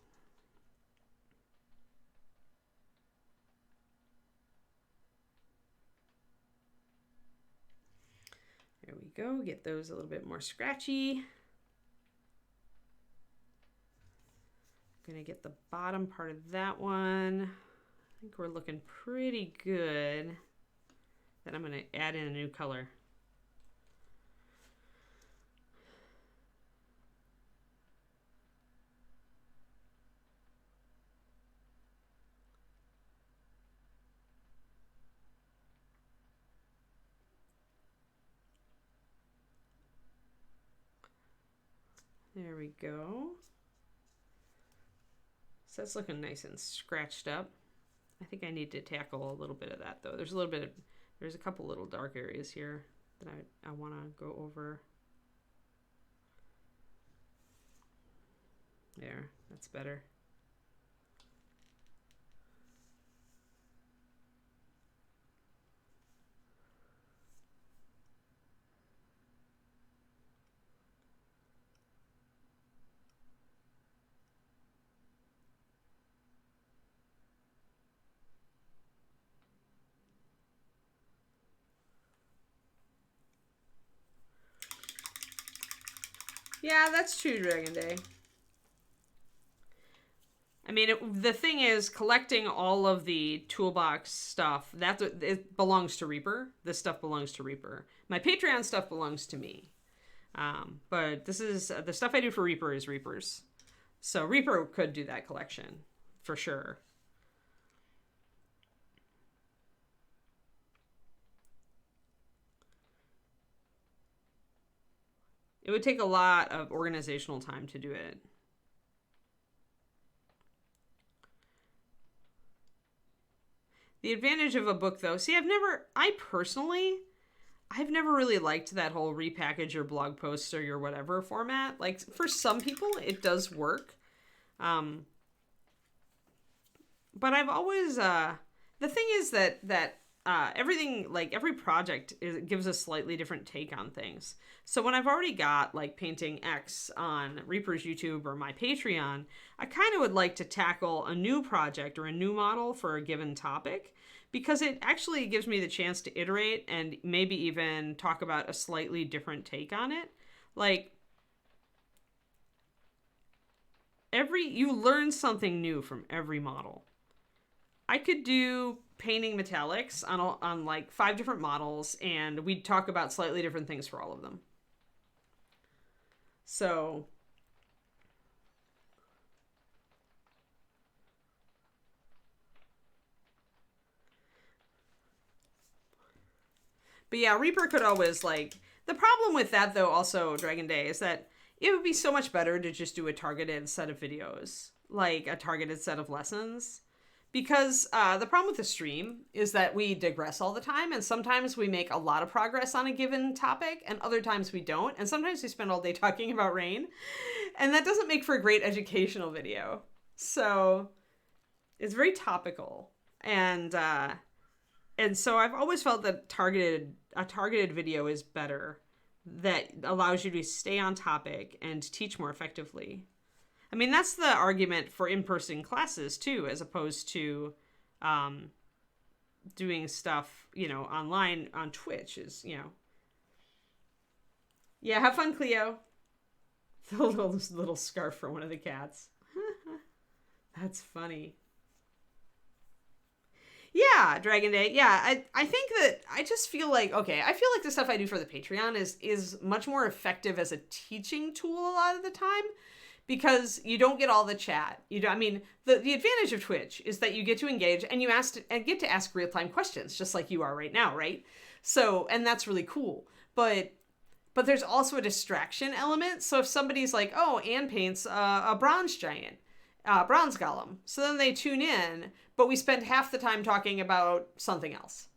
go. Get those a little bit more scratchy. Gonna get the bottom part of that one. I think we're looking pretty good. Then I'm gonna add in a new color. There we go. So that's looking nice and scratched up. I think I need to tackle a little bit of that though. There's a couple little dark areas here that I want to go over. There, that's better. Yeah, that's true, Dragon Day. I mean, the thing is, collecting all of the toolbox stuff, it belongs to Reaper. This stuff belongs to Reaper. My Patreon stuff belongs to me. But this is, the stuff I do for Reaper is Reaper's. So Reaper could do that collection, for sure. It would take a lot of organizational time to do it. The advantage of a book, though, see, I've never really liked that whole repackage your blog posts or your whatever format. Like, for some people, it does work. But I've always, the thing is that everything, like every project gives a slightly different take on things. So when I've already got like painting X on Reaper's YouTube or my Patreon, I kind of would like to tackle a new project or a new model for a given topic, because it actually gives me the chance to iterate and maybe even talk about a slightly different take on it. Like, you learn something new from every model. I could do painting metallics on like 5 different models, and we'd talk about slightly different things for all of them. So but yeah, Reaper could always, like, the problem with that though also, Dragon Day, is that it would be so much better to just do a targeted set of videos, like a targeted set of lessons. Because the problem with the stream is that we digress all the time, and sometimes we make a lot of progress on a given topic, and other times we don't, and sometimes we spend all day talking about rain, and that doesn't make for a great educational video. So it's very topical, and so I've always felt that a targeted video is better, that allows you to stay on topic and teach more effectively. I mean, that's the argument for in-person classes, too, as opposed to doing stuff, online on Twitch is, Yeah, have fun, Cleo. The little scarf for one of the cats. That's funny. Yeah, Dragon Day. Yeah, I think that I just feel like, I feel like the stuff I do for the Patreon is much more effective as a teaching tool a lot of the time, because you don't get all the chat. The advantage of Twitch is that you get to engage and get to ask real-time questions, just like you are right now, right? So, and that's really cool. But there's also a distraction element. So if somebody's like, oh, Anne paints a bronze giant, bronze golem, so then they tune in, but we spend half the time talking about something else.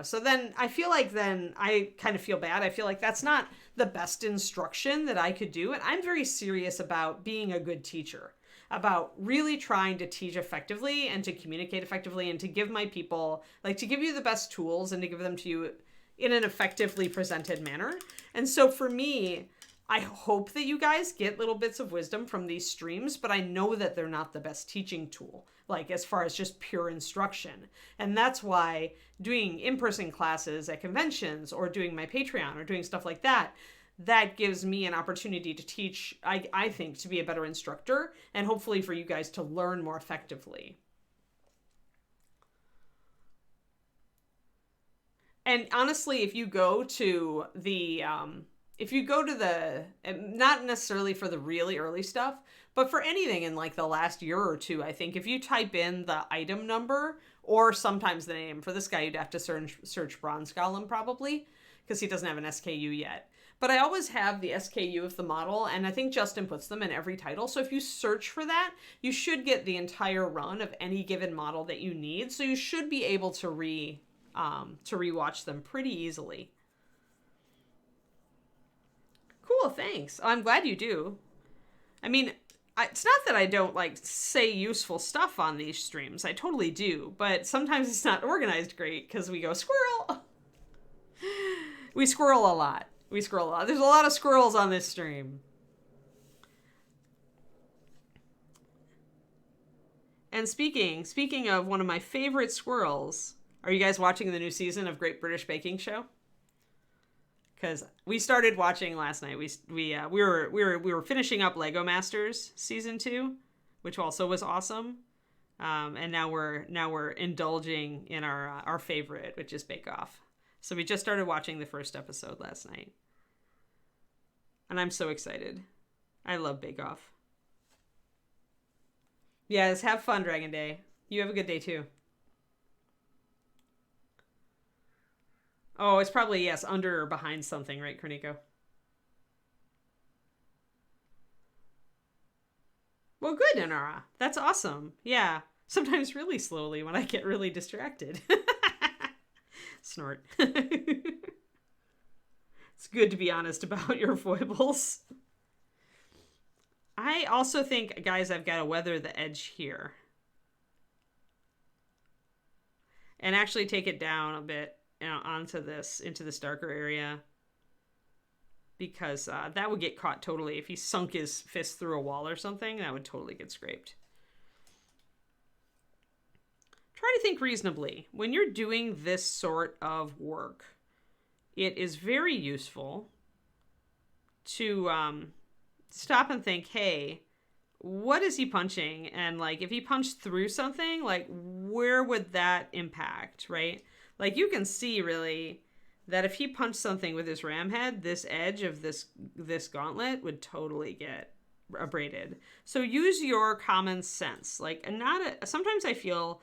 So then I feel like I kind of feel bad. I feel like that's not the best instruction that I could do. And I'm very serious about being a good teacher, about really trying to teach effectively and to communicate effectively and to give my people, to give you the best tools and to give them to you in an effectively presented manner. And so for me, I hope that you guys get little bits of wisdom from these streams, but I know that they're not the best teaching tool, like as far as just pure instruction. And that's why doing in-person classes at conventions or doing my Patreon or doing stuff like that, that gives me an opportunity to teach, I think, to be a better instructor, and hopefully for you guys to learn more effectively. And honestly, if you go to the, not necessarily for the really early stuff, but for anything in like the last year or two, I think if you type in the item number or sometimes the name, for this guy, you'd have to search Bronze Golem probably, because he doesn't have an SKU yet. But I always have the SKU of the model, and I think Justin puts them in every title. So if you search for that, you should get the entire run of any given model that you need. So you should be able to rewatch them pretty easily. Cool, thanks. I'm glad you do. I mean, it's not that I don't like say useful stuff on these streams. I totally do, but sometimes it's not organized great because we go squirrel. We squirrel a lot. There's a lot of squirrels on this stream. And speaking of one of my favorite squirrels, are you guys watching the new season of Great British Baking Show? Because we started watching last night. We were finishing up Lego Masters season 2, which also was awesome. And now we're indulging in our favorite, which is Bake Off. So we just started watching the first episode last night. And I'm so excited. I love Bake Off. Yes, have fun, Dragon Day. You have a good day too. Oh, it's probably, yes, under or behind something, right, Korniko? Well, good, Inara. That's awesome. Yeah. Sometimes really slowly when I get really distracted. Snort. It's good to be honest about your foibles. I also think, guys, I've got to weather the edge here. And actually take it down a bit, onto this, into this darker area. Because that would get caught totally. If he sunk his fist through a wall or something, that would totally get scraped. Try to think reasonably. When you're doing this sort of work, it is very useful to stop and think, hey, what is he punching? And like, if he punched through something, like, where would that impact, right? Like, you can see really that if he punched something with his ram head, this edge of this gauntlet would totally get abraded. So use your common sense. Like, sometimes I feel,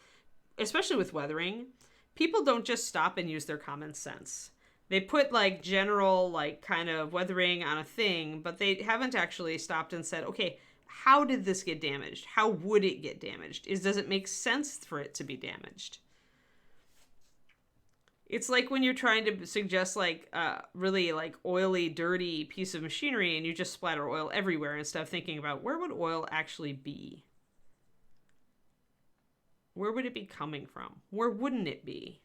especially with weathering, people don't just stop and use their common sense. They put like general, like kind of weathering on a thing, but they haven't actually stopped and said, okay, how did this get damaged? How would it get damaged? Does it make sense for it to be damaged? It's like when you're trying to suggest like a really like oily, dirty piece of machinery and you just splatter oil everywhere instead of thinking about where would oil actually be? Where would it be coming from? Where wouldn't it be?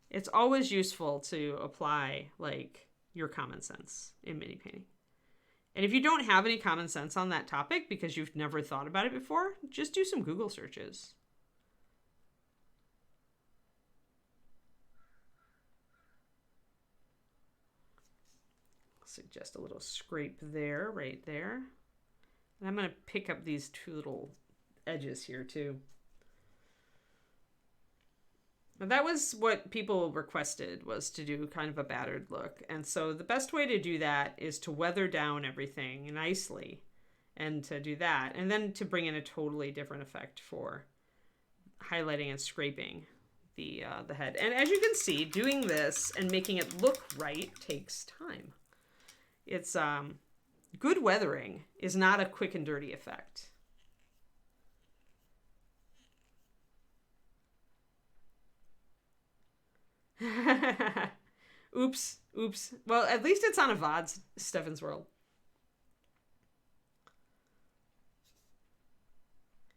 It's always useful to apply like your common sense in mini painting. And if you don't have any common sense on that topic because you've never thought about it before, just do some Google searches. Suggest a little scrape there, right there. And I'm going to pick up these two little edges here too. Now that was what people requested, was to do kind of a battered look. And so the best way to do that is to weather down everything nicely and to do that. And then to bring in a totally different effect for highlighting and scraping the head. And as you can see, doing this and making it look right takes time. It's good weathering is not a quick and dirty effect. Oops. Well, at least it's on a VOD, Stefan's World.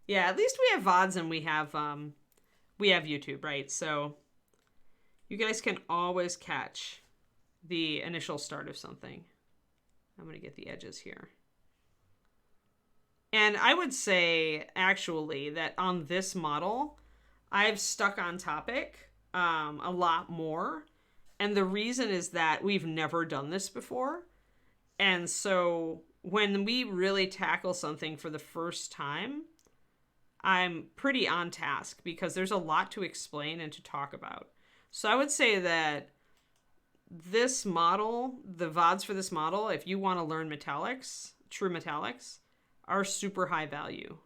Yeah, at least we have VODs and we have YouTube, right? So you guys can always catch the initial start of something. I'm going to get the edges here. And I would say, actually, that on this model, I've stuck on topic a lot more. And the reason is that we've never done this before. And so when we really tackle something for the first time, I'm pretty on task because there's a lot to explain and to talk about. So I would say that this model, the VODs for this model, if you want to learn metallics, true metallics, are super high value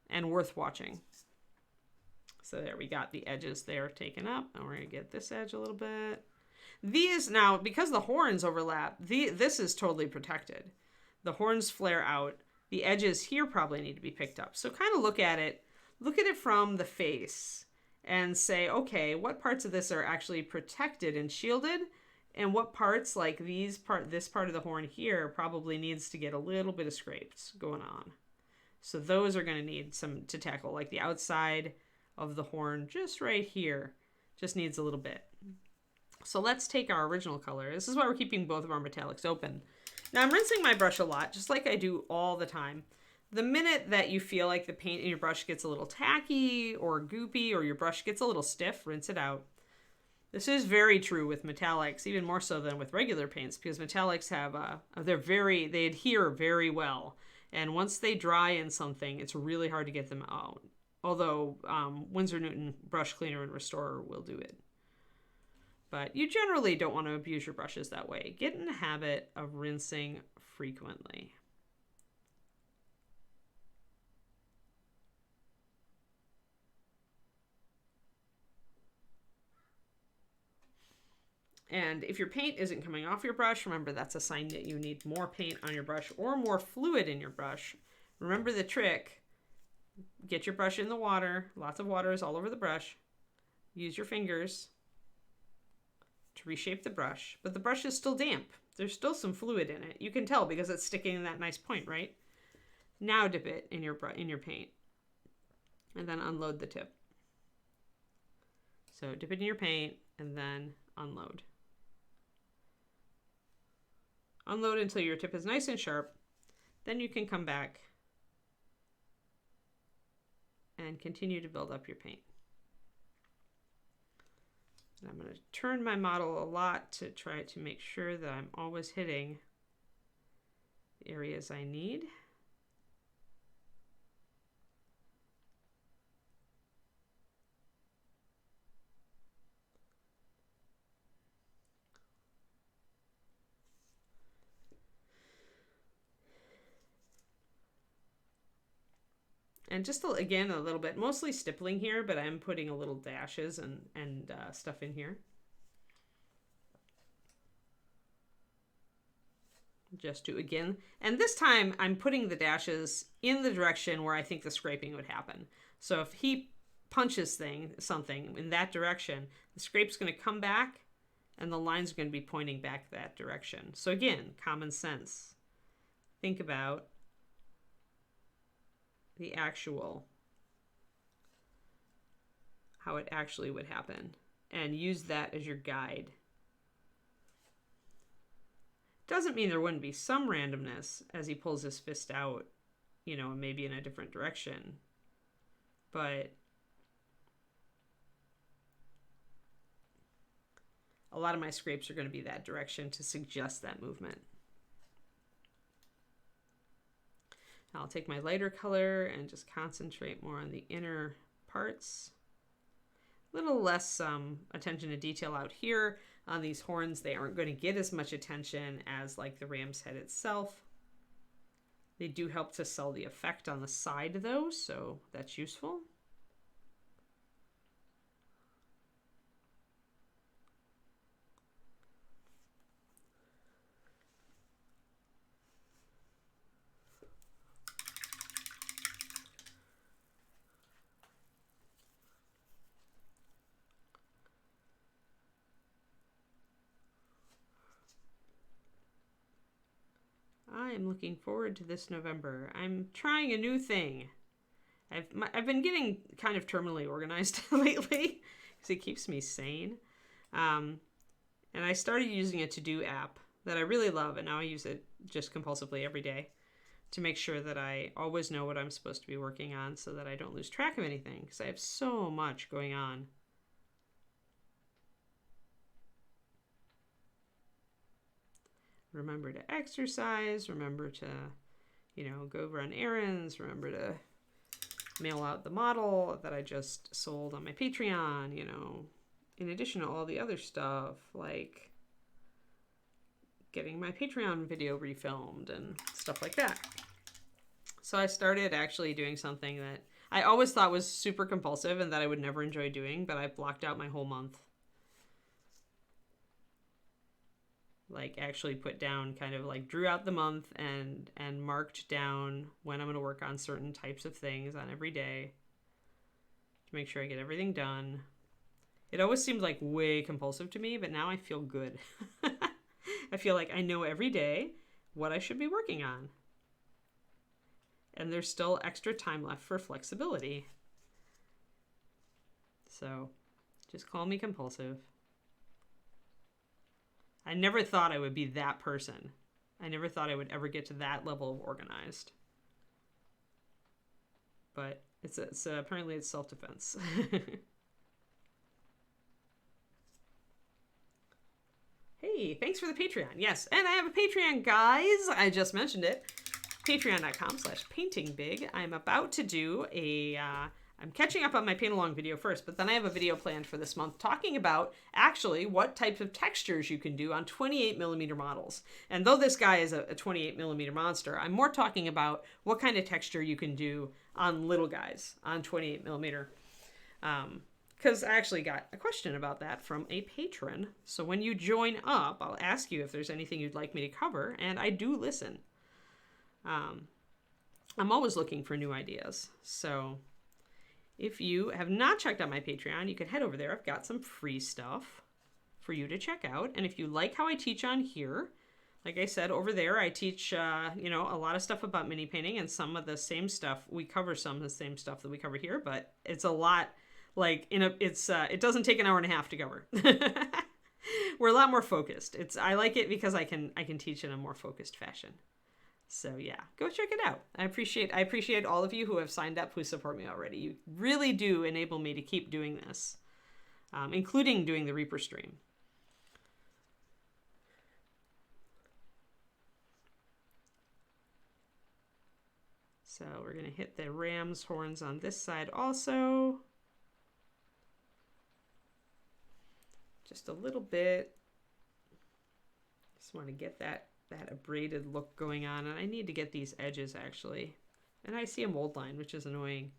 and worth watching. So there, we got the edges there taken up, and we're going to get this edge a little bit. These, now, because the horns overlap, this is totally protected. The horns flare out. The edges here probably need to be picked up. So kind of look at it from the face and say, okay, what parts of this are actually protected and shielded? And what parts, like this part of the horn here, probably needs to get a little bit of scrapes going on. So those are going to need some to tackle, like the outside of the horn just right here just needs a little bit. So let's take our original color. This is why we're keeping both of our metallics open. Now I'm rinsing my brush a lot, just like I do all the time. The minute that you feel like the paint in your brush gets a little tacky or goopy, or your brush gets a little stiff, rinse it out. This is very true with metallics, even more so than with regular paints, because metallics have, they adhere very well. And once they dry in something, it's really hard to get them out. Although Winsor Newton Brush Cleaner and Restorer will do it. But you generally don't want to abuse your brushes that way. Get in the habit of rinsing frequently. And if your paint isn't coming off your brush, remember that's a sign that you need more paint on your brush or more fluid in your brush. Remember the trick. Get your brush in the water. Lots of water is all over the brush. Use your fingers to reshape the brush. But the brush is still damp. There's still some fluid in it. You can tell because it's sticking in that nice point, right? Now dip it in your paint. And then unload the tip. So dip it in your paint and then unload. Unload until your tip is nice and sharp. Then you can come back and continue to build up your paint. And I'm going to turn my model a lot to try to make sure that I'm always hitting the areas I need. And just, again, a little bit, mostly stippling here, but I'm putting a little dashes and stuff in here. Just to, again, and this time I'm putting the dashes in the direction where I think the scraping would happen. So if he punches something in that direction, the scrape's going to come back and the line's going to be pointing back that direction. So again, common sense. Think about the actual, how it actually would happen, and use that as your guide. Doesn't mean there wouldn't be some randomness as he pulls his fist out, you know, maybe in a different direction, but a lot of my scrapes are going to be that direction to suggest that movement. I'll take my lighter color and just concentrate more on the inner parts. A little less attention to detail out here. On these horns, they aren't going to get as much attention as like the ram's head itself. They do help to sell the effect on the side though, so that's useful. I am looking forward to this November. I'm trying a new thing. I've been getting kind of terminally organized lately because it keeps me sane. And I started using a to-do app that I really love, and now I use it just compulsively every day to make sure that I always know what I'm supposed to be working on so that I don't lose track of anything, because I have so much going on. Remember to exercise, remember to, go run errands, remember to mail out the model that I just sold on my Patreon, in addition to all the other stuff, like getting my Patreon video refilmed and stuff like that. So I started actually doing something that I always thought was super compulsive and that I would never enjoy doing, but I blocked out my whole month. Like actually put down, kind of like drew out the month and marked down when I'm going to work on certain types of things on every day to make sure I get everything done. It always seemed like way compulsive to me, but now I feel good. I feel like I know every day what I should be working on. And there's still extra time left for flexibility. So just call me compulsive. I never thought I would be that person. I never thought I would ever get to that level of organized. But it's apparently it's self-defense. Hey, thanks for the Patreon. Yes, and I have a Patreon, guys. I just mentioned it. Patreon.com/paintingbig. I'm about to do I'm catching up on my paint along video first, but then I have a video planned for this month talking about actually what types of textures you can do on 28mm models. And though this guy is a 28mm monster, I'm more talking about what kind of texture you can do on little guys on 28mm. Because I actually got a question about that from a patron. So when you join up, I'll ask you if there's anything you'd like me to cover, and I do listen. I'm always looking for new ideas. So if you have not checked out my Patreon, you can head over there. I've got some free stuff for you to check out. And if you like how I teach on here, like I said, over there, I teach, a lot of stuff about mini painting and some of the same stuff. We cover some of the same stuff that we cover here, but it's a lot like it doesn't take an hour and a half to cover. We're a lot more focused. I like it because I can teach in a more focused fashion. So yeah, go check it out. I appreciate all of you who have signed up, who support me already. You really do enable me to keep doing this, including doing the Reaper stream. So we're going to hit the ram's horns on this side also. Just a little bit. Just want to get that abraded look going on, and I need to get these edges actually. And I see a mold line, which is annoying.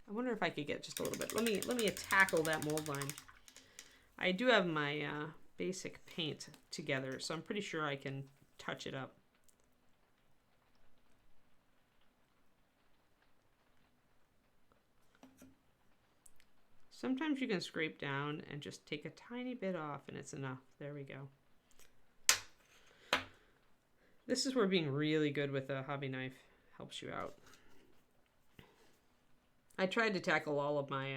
I wonder if I could get just a little bit. Let me tackle that mold line. I do have my basic paint together, so I'm pretty sure I can touch it up. Sometimes you can scrape down and just take a tiny bit off and it's enough. There we go. This is where being really good with a hobby knife helps you out. I tried to tackle all of my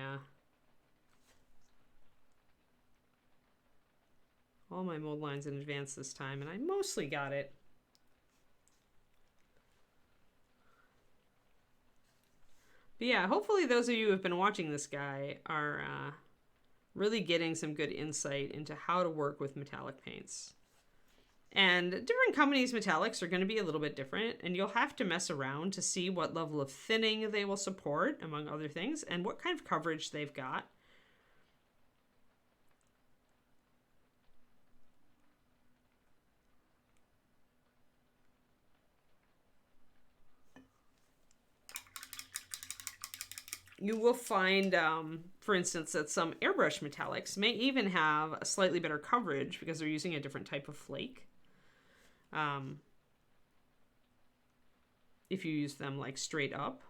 mold lines in advance this time, and I mostly got it. But yeah, hopefully those of you who have been watching this guy are really getting some good insight into how to work with metallic paints. And different companies' metallics are going to be a little bit different, and you'll have to mess around to see what level of thinning they will support, among other things, and what kind of coverage they've got. You will find, for instance, that some airbrush metallics may even have a slightly better coverage because they're using a different type of flake. If you use them like straight up.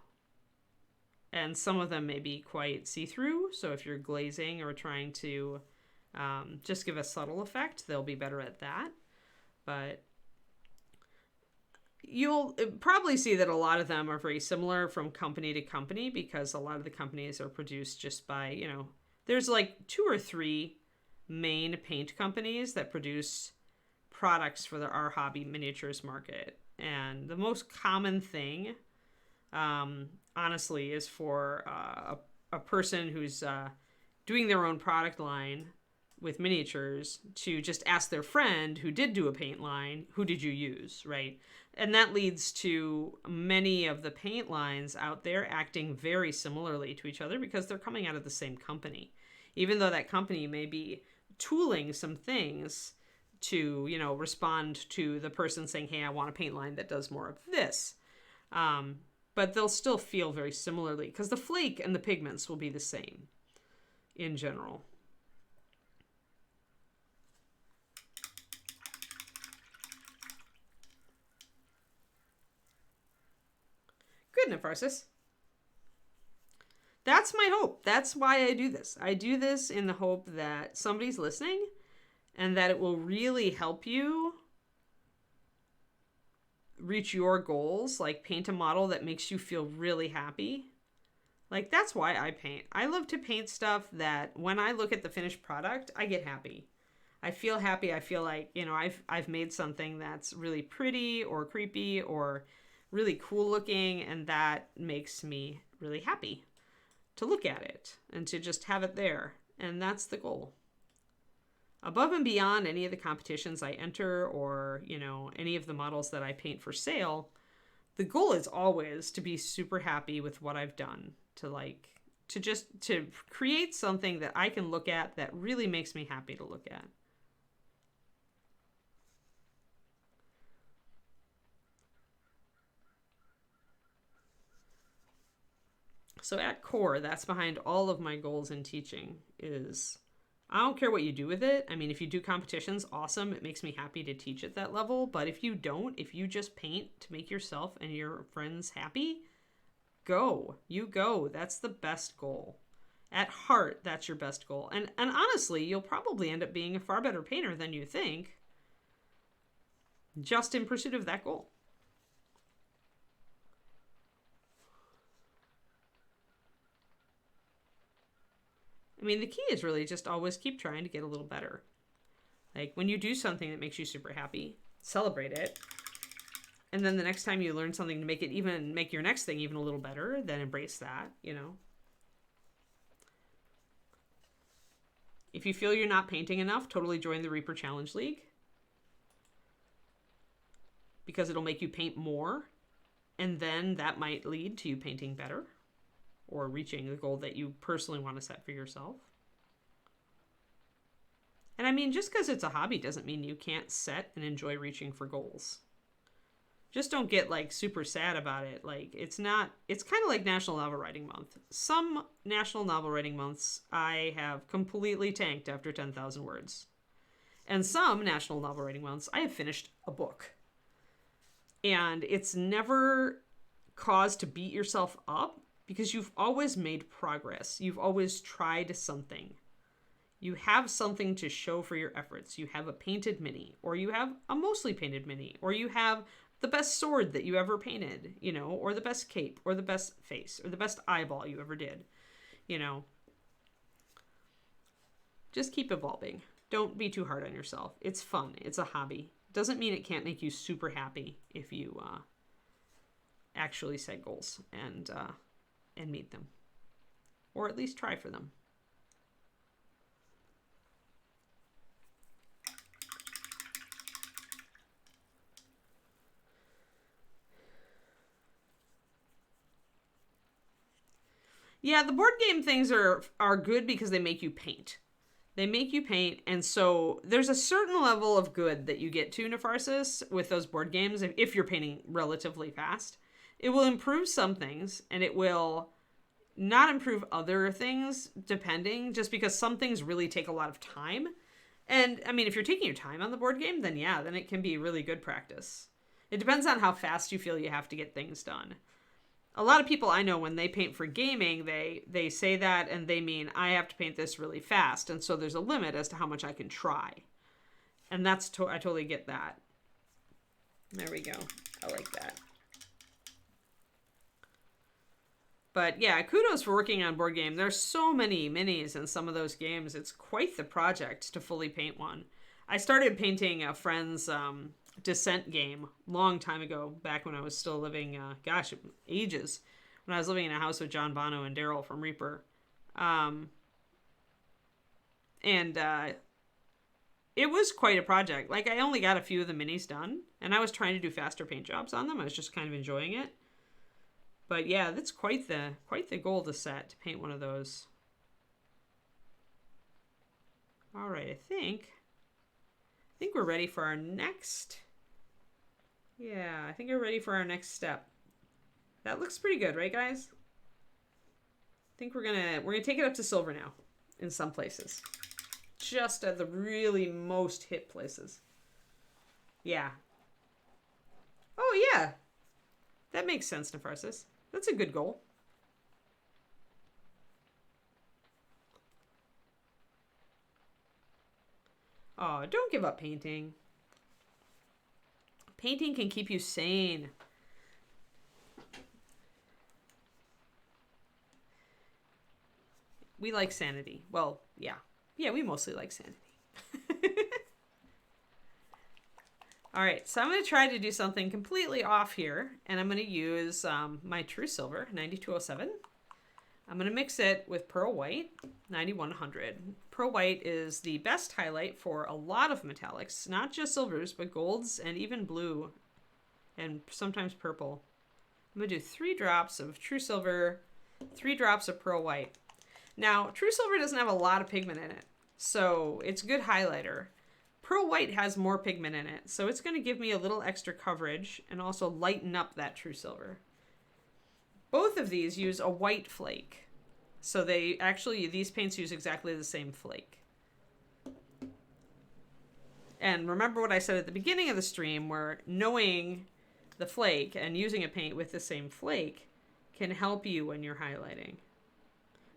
And some of them may be quite see-through, so if you're glazing or trying to just give a subtle effect, they'll be better at that. But you'll probably see that a lot of them are very similar from company to company because a lot of the companies are produced just by, there's like 2 or 3 main paint companies that produce products for our hobby miniatures market. And the most common thing, honestly, is for a person who's doing their own product line with miniatures to just ask their friend who did do a paint line, who did you use, right? And that leads to many of the paint lines out there acting very similarly to each other because they're coming out of the same company. Even though that company may be tooling some things to, you know, respond to the person saying, hey, I want a paint line that does more of this. But they'll still feel very similarly because the flake and the pigments will be the same in general. Good, Nepharsis. That's my hope. That's why I do this. I do this in the hope that somebody's listening and that it will really help you reach your goals, like paint a model that makes you feel really happy. Like, that's why I paint. I love to paint stuff that when I look at the finished product, I get happy. I feel happy. I feel like, you know, I've made something that's really pretty or creepy or really cool looking, and that makes me really happy to look at it and to just have it there. And that's the goal. Above and beyond any of the competitions I enter or, you know, any of the models that I paint for sale, the goal is always to be super happy with what I've done, to create something that I can look at that really makes me happy to look at. So at core, that's behind all of my goals in teaching is I don't care what you do with it. I mean, if you do competitions, awesome. It makes me happy to teach at that level. But if you don't, if you just paint to make yourself and your friends happy, go. You go. That's the best goal. At heart, that's your best goal. And honestly, you'll probably end up being a far better painter than you think just in pursuit of that goal. I mean, the key is really just always keep trying to get a little better. Like when you do something that makes you super happy, celebrate it. And then the next time you learn something to make your next thing even a little better, then embrace that, you know. If you feel you're not painting enough, totally join the Reaper Challenge League. Because it'll make you paint more. And then that might lead to you painting better. Or reaching the goal that you personally want to set for yourself. And I mean, just because it's a hobby doesn't mean you can't set and enjoy reaching for goals. Just don't get like super sad about it. Like it's kind of like National Novel Writing Month. Some National Novel Writing Months I have completely tanked after 10,000 words. And some National Novel Writing Months I have finished a book. And it's never cause to beat yourself up. Because you've always made progress. You've always tried something. You have something to show for your efforts. You have a painted mini, or you have a mostly painted mini, or you have the best sword that you ever painted, you know, or the best cape, or the best face, or the best eyeball you ever did, you know. Just keep evolving. Don't be too hard on yourself. It's fun. It's a hobby. Doesn't mean it can't make you super happy if you actually set goals and meet them. Or at least try for them. Yeah, the board game things are good because they make you paint. They make you paint, and so there's a certain level of good that you get to, Nepharsis, with those board games if you're painting relatively fast. It will improve some things, and it will not improve other things, depending, just because some things really take a lot of time. And, I mean, if you're taking your time on the board game, then yeah, then it can be really good practice. It depends on how fast you feel you have to get things done. A lot of people I know, when they paint for gaming, they say that, and they mean, I have to paint this really fast, and so there's a limit as to how much I can try. And I totally get that. There we go. I like that. But yeah, kudos for working on board game. There's so many minis in some of those games. It's quite the project to fully paint one. I started painting a friend's Descent game long time ago, back when I was still living, ages, when I was living in a house with John Bono and Daryl from Reaper. It was quite a project. Like, I only got a few of the minis done, and I was trying to do faster paint jobs on them. I was just kind of enjoying it. But yeah, that's quite the goal to set, to paint one of those. All right, I think we're ready for our next. Yeah, I think we're ready for our next step. That looks pretty good, right, guys? I think we're gonna take it up to silver now in some places. Just at the really most hit places. Yeah. Oh yeah. That makes sense, Nepharsis. That's a good goal. Oh, don't give up painting. Painting can keep you sane. We like sanity. Well, yeah. Yeah, we mostly like sanity. All right, so I'm going to try to do something completely off here, and I'm going to use my True Silver, 9207. I'm going to mix it with Pearl White, 9100. Pearl White is the best highlight for a lot of metallics, not just silvers, but golds and even blue, and sometimes purple. I'm going to do 3 drops of True Silver, 3 drops of Pearl White. Now, True Silver doesn't have a lot of pigment in it, so it's a good highlighter. Pearl White has more pigment in it, so it's going to give me a little extra coverage and also lighten up that True Silver. Both of these use a white flake, so these paints use exactly the same flake. And remember what I said at the beginning of the stream, where knowing the flake and using a paint with the same flake can help you when you're highlighting.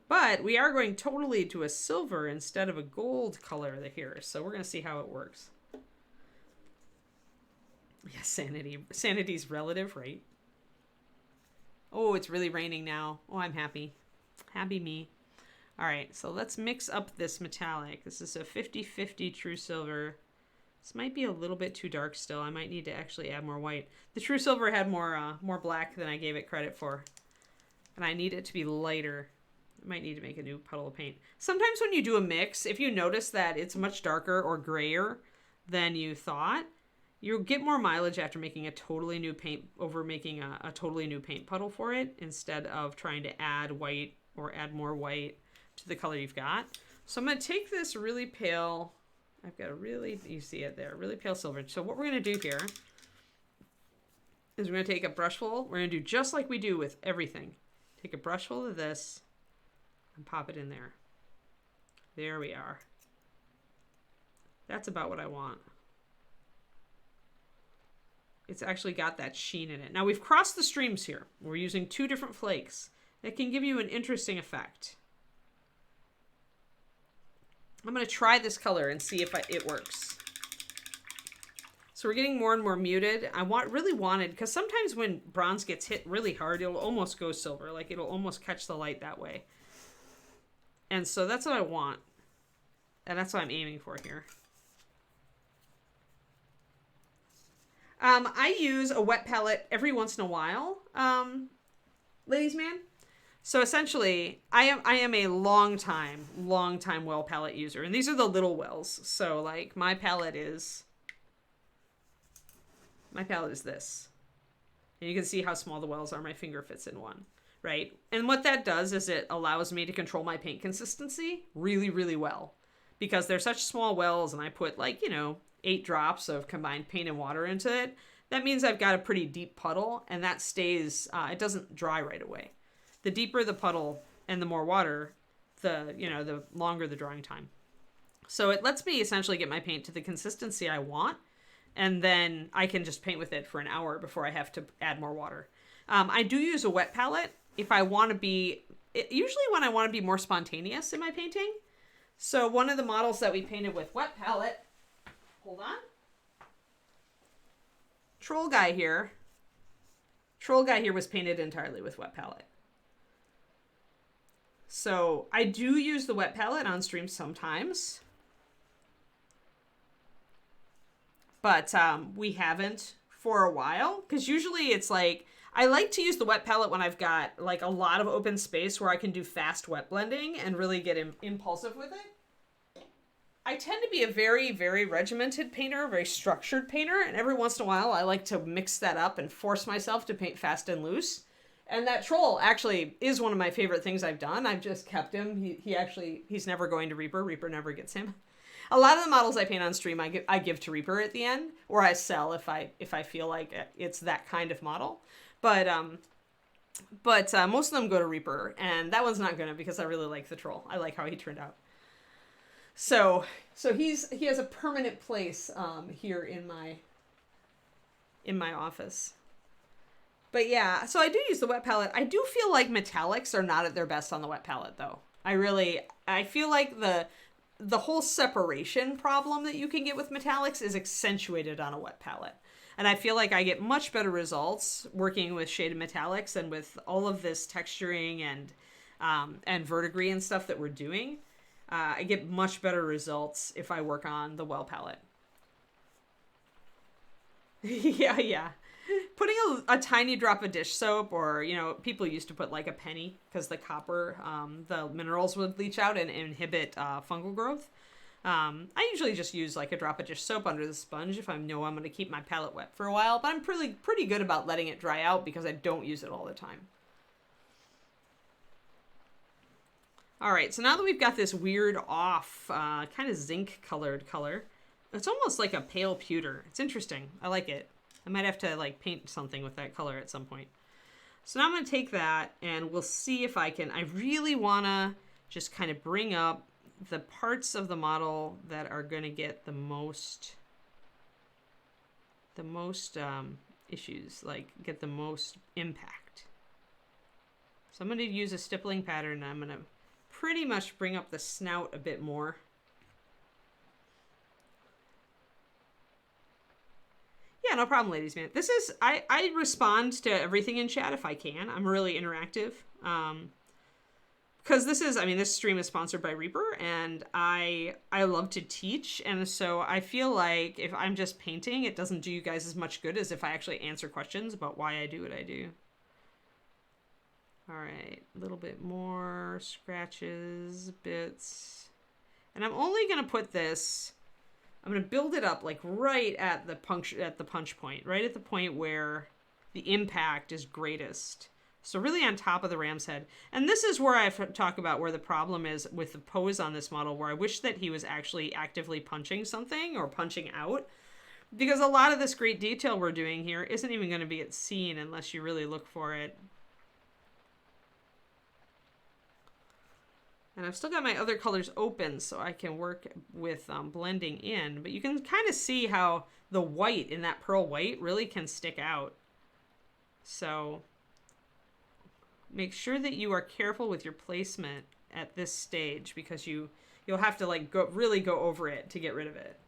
But we are going totally to a silver instead of a gold color here, so we're going to see how it works. Yeah, sanity. Sanity's relative, right? Oh, it's really raining now. Oh, I'm happy. Happy me. All right, so let's mix up this metallic. This is a 50-50 True Silver. This might be a little bit too dark still. I might need to actually add more white. The True Silver had more black than I gave it credit for, and I need it to be lighter. I might need to make a new puddle of paint. Sometimes when you do a mix, if you notice that it's much darker or grayer than you thought, you'll get more mileage after making a totally new paint over making a totally new paint puddle for it, instead of trying to add white or add more white to the color you've got. So I'm going to take this really pale, you see it there, really pale silver. So what we're going to do here is we're going to take a brushful. We're going to do just like we do with everything. Take a brushful of this and pop it in there. There we are. That's about what I want. It's actually got that sheen in it. Now we've crossed the streams here. We're using 2 different flakes. That can give you an interesting effect. I'm going to try this color and see if it works. So we're getting more and more muted. I really wanted, because sometimes when bronze gets hit really hard, it'll almost go silver. Like it'll almost catch the light that way. And so that's what I want. And that's what I'm aiming for here. I use a wet palette every once in a while, ladies man. So essentially, I am a long time well palette user. And these are the little wells. So like my palette is this. And you can see how small the wells are. My finger fits in one. Right? And what that does is it allows me to control my paint consistency really, really well. Because they're such small wells and I put 8 drops of combined paint and water into it. That means I've got a pretty deep puddle, and that stays, it doesn't dry right away. The deeper the puddle and the more water, the longer the drying time. So it lets me essentially get my paint to the consistency I want, and then I can just paint with it for an hour before I have to add more water. I do use a wet palette if I want to be, usually when I want to be more spontaneous in my painting. So one of the models that we painted with wet palette, hold on. Troll guy here was painted entirely with wet palette. So I do use the wet palette on stream sometimes, but we haven't for a while, because usually it's like, I like to use the wet palette when I've got like a lot of open space where I can do fast wet blending and really get impulsive with it. I tend to be a very, very regimented painter, a very structured painter, and every once in a while I like to mix that up and force myself to paint fast and loose. And that troll actually is one of my favorite things I've done. I've just kept him. He's never going to Reaper. Reaper never gets him. A lot of the models I paint on stream, I give to Reaper at the end, or I sell if I feel like it's that kind of model. But most of them go to Reaper, and that one's not gonna, because I really like the troll. I like how he turned out. So he has a permanent place here in my office. But yeah, so I do use the wet palette. I do feel like metallics are not at their best on the wet palette, though. I feel like the whole separation problem that you can get with metallics is accentuated on a wet palette. And I feel like I get much better results working with shaded metallics and with all of this texturing and verdigris and stuff that we're doing. I get much better results if I work on the well palette. Yeah. Putting a tiny drop of dish soap, or, people used to put like a penny, because the copper, the minerals would leach out and inhibit fungal growth. I usually just use like a drop of dish soap under the sponge if I know I'm going to keep my palette wet for a while, but I'm pretty good about letting it dry out because I don't use it all the time. All right, so now that we've got this weird off, kind of zinc colored color, it's almost like a pale pewter. It's interesting. I like it. I might have to like paint something with that color at some point. So now I'm going to take that and we'll see if I really want to just kind of bring up the parts of the model that are going to get the most issues, like get the most impact. So I'm going to use a stippling pattern, and I'm going to pretty much bring up the snout a bit more. Yeah, no problem, ladies, man. This is, I respond to everything in chat if I can. I'm really interactive. Because this stream is sponsored by Reaper, and I love to teach, and so I feel like if I'm just painting, it doesn't do you guys as much good as if I actually answer questions about why I do what I do. All right, a little bit more scratches, bits. And I'm only going to put this, I'm going to build it up like right at the punch point, right at the point where the impact is greatest. So really on top of the ram's head. And this is where I talk about where the problem is with the pose on this model, where I wish that he was actually actively punching something or punching out. Because a lot of this great detail we're doing here isn't even going to be seen unless you really look for it. And I've still got my other colors open so I can work with blending in. But you can kind of see how the white in that pearl white really can stick out. So make sure that you are careful with your placement at this stage, because you'll have to like really go over it to get rid of it.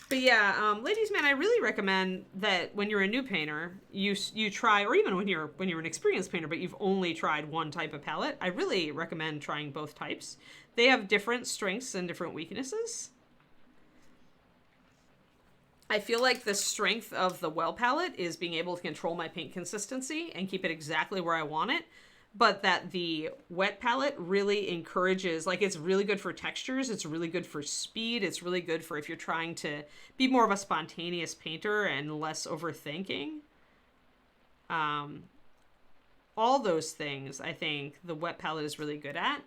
But yeah, ladies, man, I really recommend that when you're a new painter, you try, or even when you're an experienced painter, but you've only tried one type of palette, I really recommend trying both types. They have different strengths and different weaknesses. I feel like the strength of the well palette is being able to control my paint consistency and keep it exactly where I want it. But that the wet palette really encourages, like, it's really good for textures, it's really good for speed, it's really good for if you're trying to be more of a spontaneous painter and less overthinking. All those things, I think, the wet palette is really good at.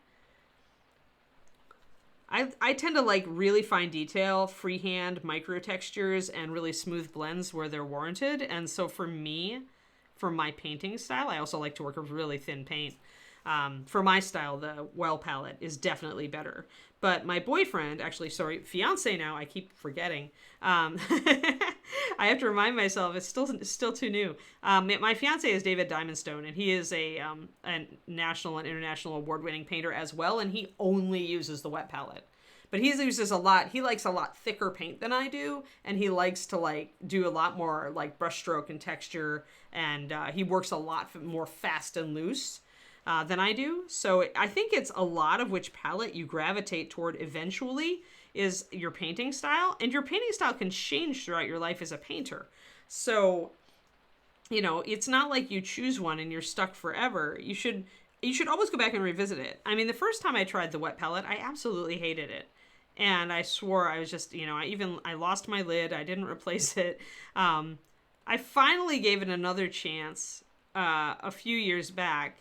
I tend to like really fine detail, freehand micro textures, and really smooth blends where they're warranted. And so for me, for my painting style, I also like to work with really thin paint. For my style, the well palette is definitely better. But my boyfriend, fiance now, I keep forgetting. I have to remind myself, it's still too new. My fiance is David Diamondstone, and he is a national and international award-winning painter as well, and he only uses the wet palette. But he uses a lot, he likes a lot thicker paint than I do, and he likes to like do a lot more like brush stroke and texture, and he works a lot more fast and loose than I do. So I think it's a lot of which palette you gravitate toward eventually is your painting style, and your painting style can change throughout your life as a painter. So, you know, it's not like you choose one and you're stuck forever. You should always go back and revisit it. I mean, the first time I tried the wet palette, I absolutely hated it. And I swore I was just, you know, I lost my lid. I didn't replace it. I finally gave it another chance a few years back.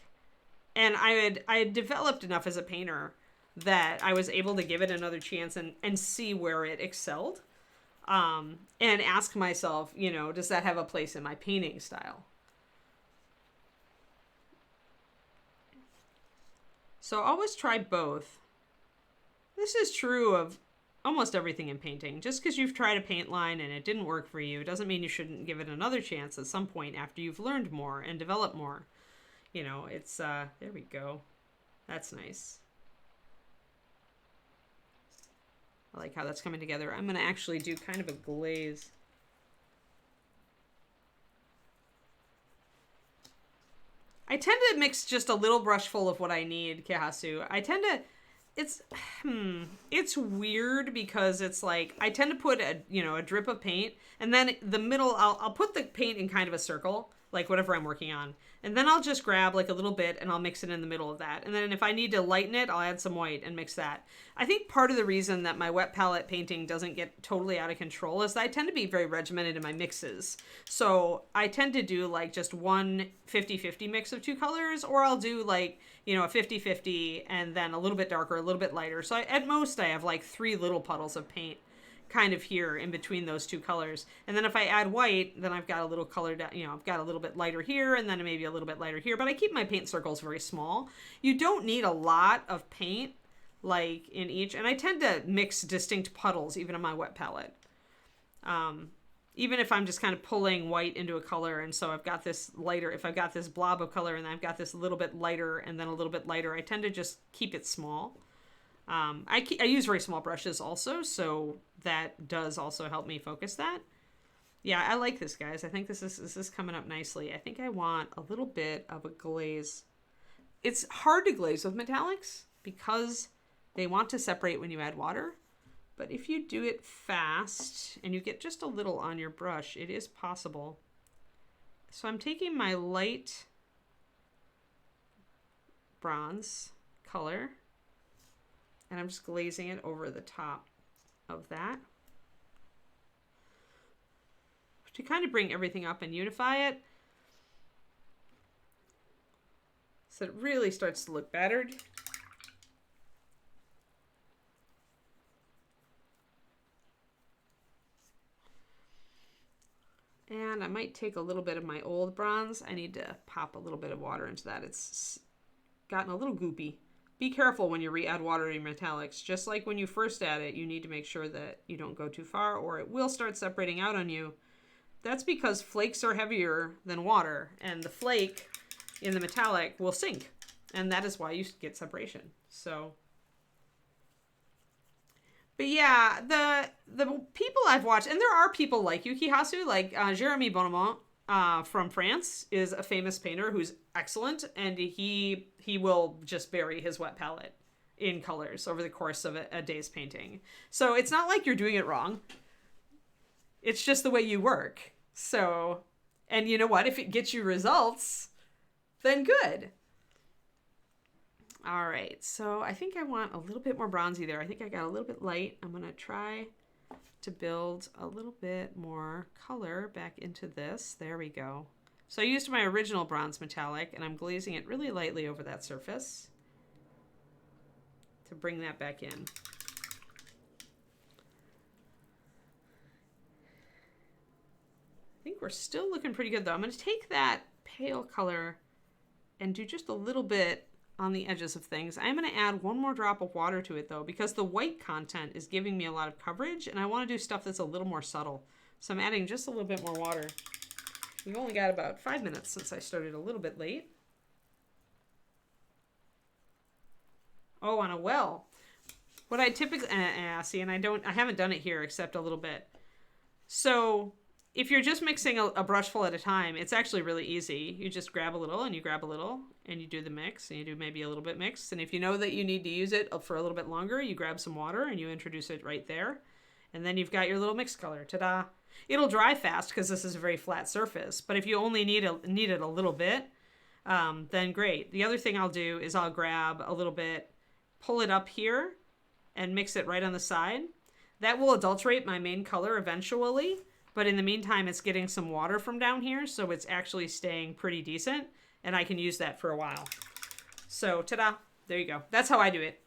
And I had developed enough as a painter that I was able to give it another chance and see where it excelled. And ask myself, you know, does that have a place in my painting style? So always try both. This is true of almost everything in painting. Just because you've tried a paint line and it didn't work for you doesn't mean you shouldn't give it another chance at some point after you've learned more and developed more. You know, it's, there we go. That's nice. I like how that's coming together. I'm going to actually do kind of a glaze. I tend to mix just a little brush full of what I need, Kehasu. I tend to, it's weird because it's like, I tend to put a drip of paint, and then the middle, I'll put the paint in kind of a circle, like whatever I'm working on. And then I'll just grab like a little bit and I'll mix it in the middle of that. And then if I need to lighten it, I'll add some white and mix that. I think part of the reason that my wet palette painting doesn't get totally out of control is that I tend to be very regimented in my mixes. So I tend to do like just one 50-50 mix of two colors, or I'll do like, you know, a 50-50 and then a little bit darker, a little bit lighter. So at most I have like 3 little puddles of paint kind of here in between those two colors. And then if I add white, then I've got a little color down, you know, I've got a little bit lighter here and then maybe a little bit lighter here, but I keep my paint circles very small. You don't need a lot of paint like in each, and I tend to mix distinct puddles even on my wet palette. Even if I'm just kind of pulling white into a color, and so I've got this lighter, if I've got this blob of color and I've got this little bit lighter and then a little bit lighter, I tend to just keep it small. I use very small brushes also, so that does also help me focus that. Yeah, I like this, guys. I think this is coming up nicely. I think I want a little bit of a glaze. It's hard to glaze with metallics because they want to separate when you add water. But if you do it fast and you get just a little on your brush, it is possible. So I'm taking my light bronze color and I'm just glazing it over the top of that to kind of bring everything up and unify it so it really starts to look battered. And I might take a little bit of my old bronze. I need to pop a little bit of water into that. It's gotten a little goopy. Be careful when you re-add water to metallics. Just like when you first add it, you need to make sure that you don't go too far or it will start separating out on you. That's because flakes are heavier than water, and the flake in the metallic will sink. And that is why you get separation. So, but yeah, the people I've watched, and there are people like Yuki Hasu, like Jérémy Bonamont from France is a famous painter who's excellent, and he will just bury his wet palette in colors over the course of a day's painting. So it's not like you're doing it wrong. It's just the way you work. So, and you know what? If it gets you results, then good. All right, so I think I want a little bit more bronzy there. I think I got a little bit light. I'm going to try to build a little bit more color back into this. There we go. So I used my original bronze metallic, and I'm glazing it really lightly over that surface to bring that back in. I think we're still looking pretty good, though. I'm going to take that pale color and do just a little bit on the edges of things. I'm going to add one more drop of water to it, though, because the white content is giving me a lot of coverage, and I want to do stuff that's a little more subtle. So I'm adding just a little bit more water. We've only got about 5 minutes since I started a little bit late. Oh, on a well. What I typically, see, and I haven't done it here except a little bit. So if you're just mixing a brushful at a time, it's actually really easy. You just grab a little and you grab a little and you do the mix and you do maybe a little bit mixed. And if you know that you need to use it for a little bit longer, you grab some water and you introduce it right there. And then you've got your little mix color. Ta-da! It'll dry fast because this is a very flat surface. But if you only need it a little bit, then great. The other thing I'll do is I'll grab a little bit, pull it up here, and mix it right on the side. That will adulterate my main color eventually. But in the meantime, it's getting some water from down here, so it's actually staying pretty decent. And I can use that for a while. So, ta-da! There you go. That's how I do it.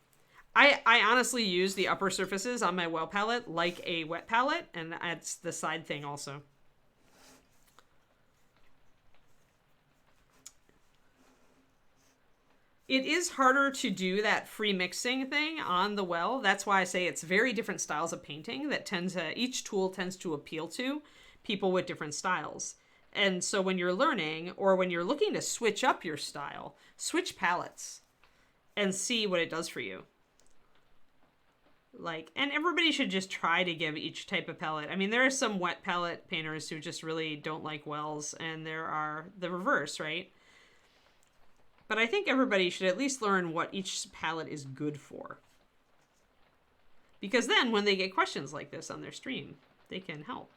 I honestly use the upper surfaces on my well palette like a wet palette, and that's the side thing also. It is harder to do that free mixing thing on the well. That's why I say it's very different styles of painting that each tool tends to appeal to people with different styles. And so when you're learning or when you're looking to switch up your style, switch palettes and see what it does for you. And everybody should just try to give each type of palette. I mean, there are some wet palette painters who just really don't like wells, and there are the reverse, right? But I think everybody should at least learn what each palette is good for. Because then when they get questions like this on their stream, they can help.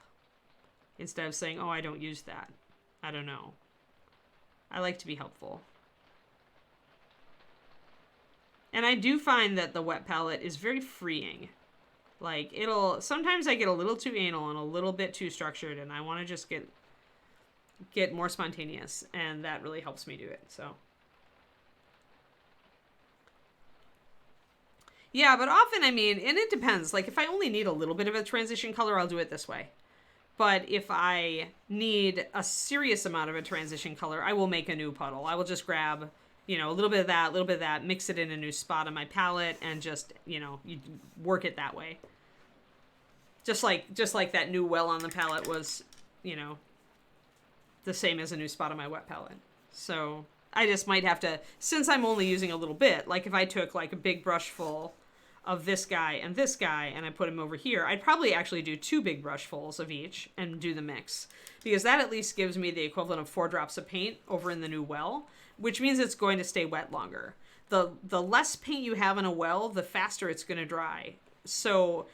Instead of saying, oh, I don't use that. I don't know. I like to be helpful. And I do find that the wet palette is very freeing. Sometimes I get a little too anal and a little bit too structured, and I want to just get more spontaneous, and that really helps me do it, so. Yeah, but often, and it depends. If I only need a little bit of a transition color, I'll do it this way. But if I need a serious amount of a transition color, I will make a new puddle. I will just grab, a little bit of that, mix it in a new spot on my palette, and just, you work it that way. Just like that new well on the palette was, the same as a new spot on my wet palette. So I just might have to, since I'm only using a little bit, if I took a big brush full of this guy and I put him over here, I'd probably actually do 2 big brushfuls of each and do the mix. Because that at least gives me the equivalent of 4 drops of paint over in the new well, which means it's going to stay wet longer. The less paint you have in a well, the faster it's going to dry. So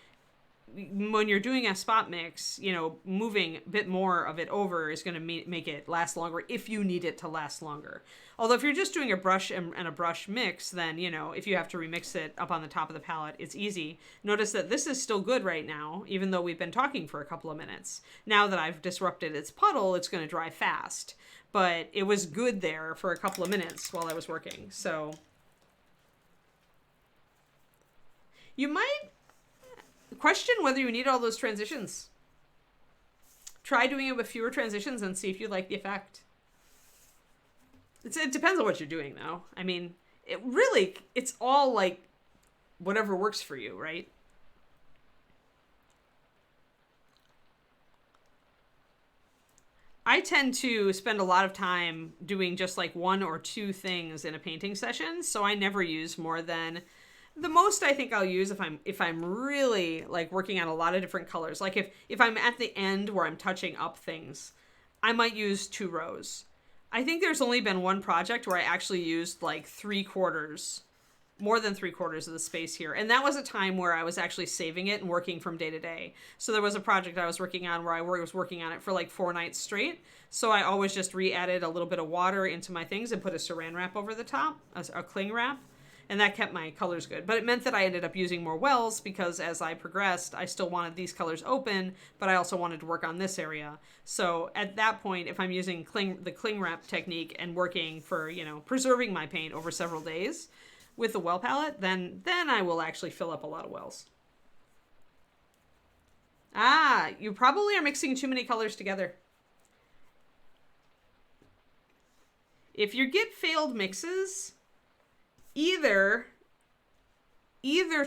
when you're doing a spot mix, moving a bit more of it over is going to make it last longer if you need it to last longer. Although if you're just doing a brush and a brush mix, then, if you have to remix it up on the top of the palette, it's easy. Notice that this is still good right now, even though we've been talking for a couple of minutes. Now that I've disrupted its puddle, it's going to dry fast. But it was good there for a couple of minutes while I was working. So you might question whether you need all those transitions. Try doing it with fewer transitions and see if you like the effect. It depends on what you're doing, though. It's all whatever works for you, right? I tend to spend a lot of time doing just 1 or 2 things in a painting session, so I never use more than the most I think I'll use if I'm really working on a lot of different colors. If I'm at the end where I'm touching up things, I might use 2 rows. I think there's only been one project where I actually used 3/4, more than 3/4 of the space here. And that was a time where I was actually saving it and working from day to day. So there was a project I was working on where I was working on it for 4 nights straight. So I always just re-added a little bit of water into my things and put a saran wrap over the top, a cling wrap. And that kept my colors good. But it meant that I ended up using more wells because as I progressed, I still wanted these colors open, but I also wanted to work on this area. So at that point, if I'm using the cling wrap technique and working for, preserving my paint over several days with the well palette, then I will actually fill up a lot of wells. You probably are mixing too many colors together. If you get failed mixes, either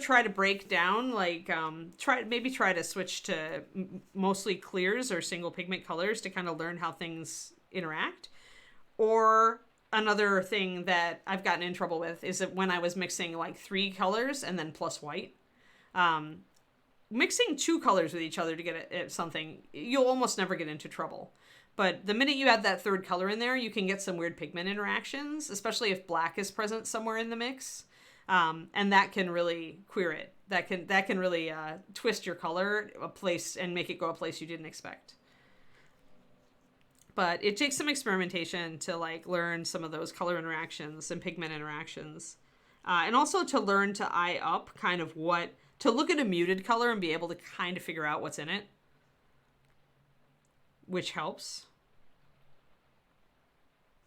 try to break down, try to switch to mostly clears or single pigment colors to kind of learn how things interact. Or another thing that I've gotten in trouble with is that when I was mixing 3 colors and then plus white. Mixing two colors with each other to get something, you'll almost never get into trouble. But the minute you add that third color in there, you can get some weird pigment interactions, especially if black is present somewhere in the mix. And that can really queer it. That can really twist your color a place and make it go a place you didn't expect. But it takes some experimentation to like learn some of those color interactions and pigment interactions. And also to learn to eye up kind of to look at a muted color and be able to kind of figure out what's in it, which helps.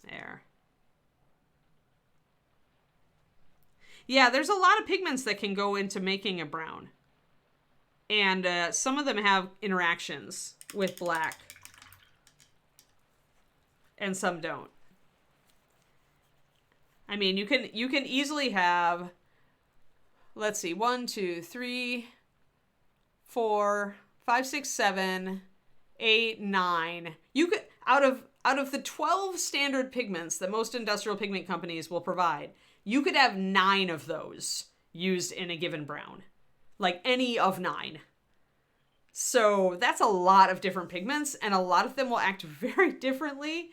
There. Yeah, there's a lot of pigments that can go into making a brown. And some of them have interactions with black. And some don't. I mean, you can easily have, let's see, 1, 2, 3, 4, 5, 6, 7, 8, 9. You could, out of the 12 standard pigments that most industrial pigment companies will provide, you could have 9 of those used in a given brown. Like any of 9. So that's a lot of different pigments, and a lot of them will act very differently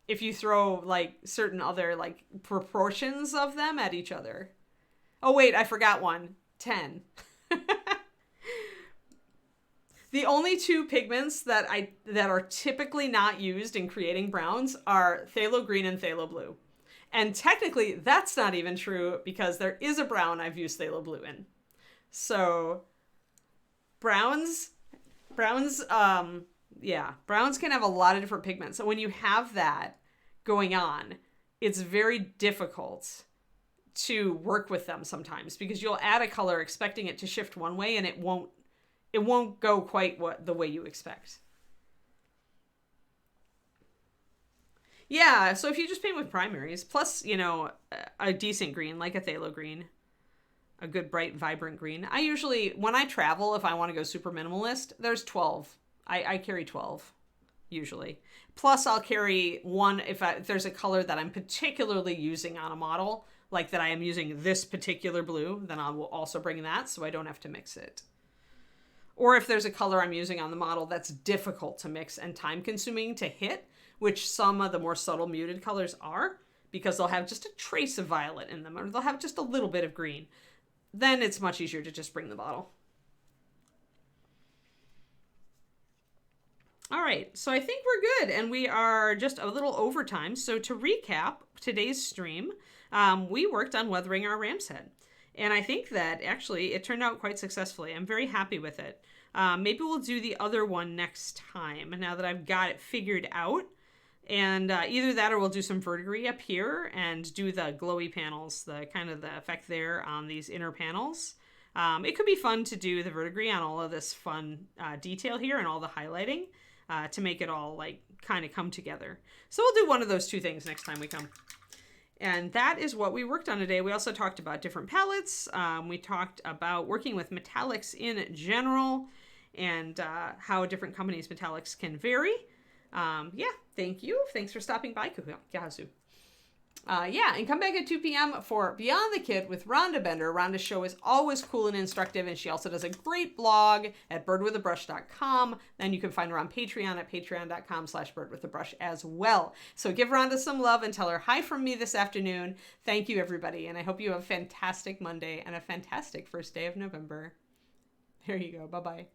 if you throw like certain other like proportions of them at each other. Oh wait, I forgot one. 10. The only 2 pigments that are typically not used in creating browns are phthalo green and phthalo blue. And technically, that's not even true because there is a brown I've used phthalo blue in. So, browns can have a lot of different pigments. So when you have that going on, it's very difficult to work with them sometimes because you'll add a color expecting it to shift one way and it won't go quite the way you expect. Yeah, so if you just paint with primaries, plus, a decent green, like a phthalo green, a good, bright, vibrant green. I usually, when I travel, if I want to go super minimalist, there's 12. I carry 12, usually. Plus, I'll carry one if there's a color that I'm particularly using on a model, like that I am using this particular blue, then I will also bring that so I don't have to mix it. Or if there's a color I'm using on the model that's difficult to mix and time-consuming to hit, which some of the more subtle muted colors are, because they'll have just a trace of violet in them, or they'll have just a little bit of green, then it's much easier to just bring the bottle. All right, so I think we're good, and we are just a little over time. So to recap today's stream, we worked on weathering our ram's head. And I think that actually it turned out quite successfully. I'm very happy with it. Maybe we'll do the other one next time now that I've got it figured out. And either that or we'll do some verdigris up here and do the glowy panels, the kind of the effect there on these inner panels. It could be fun to do the verdigris on all of this fun detail here and all the highlighting to make it all like kind of come together. So we'll do one of those 2 things next time we come. And that is what we worked on today. We also talked about different palettes. We talked about working with metallics in general and how different companies' metallics can vary. Thank you. Thanks for stopping by, Kahasu. And come back at 2 p.m. for Beyond the Kit with Rhonda Bender. Rhonda's show is always cool and instructive, and she also does a great blog at birdwithabrush.com. Then you can find her on Patreon at patreon.com/birdwithabrush as well. So give Rhonda some love and tell her hi from me this afternoon. Thank you, everybody, and I hope you have a fantastic Monday and a fantastic first day of November. There you go. Bye-bye.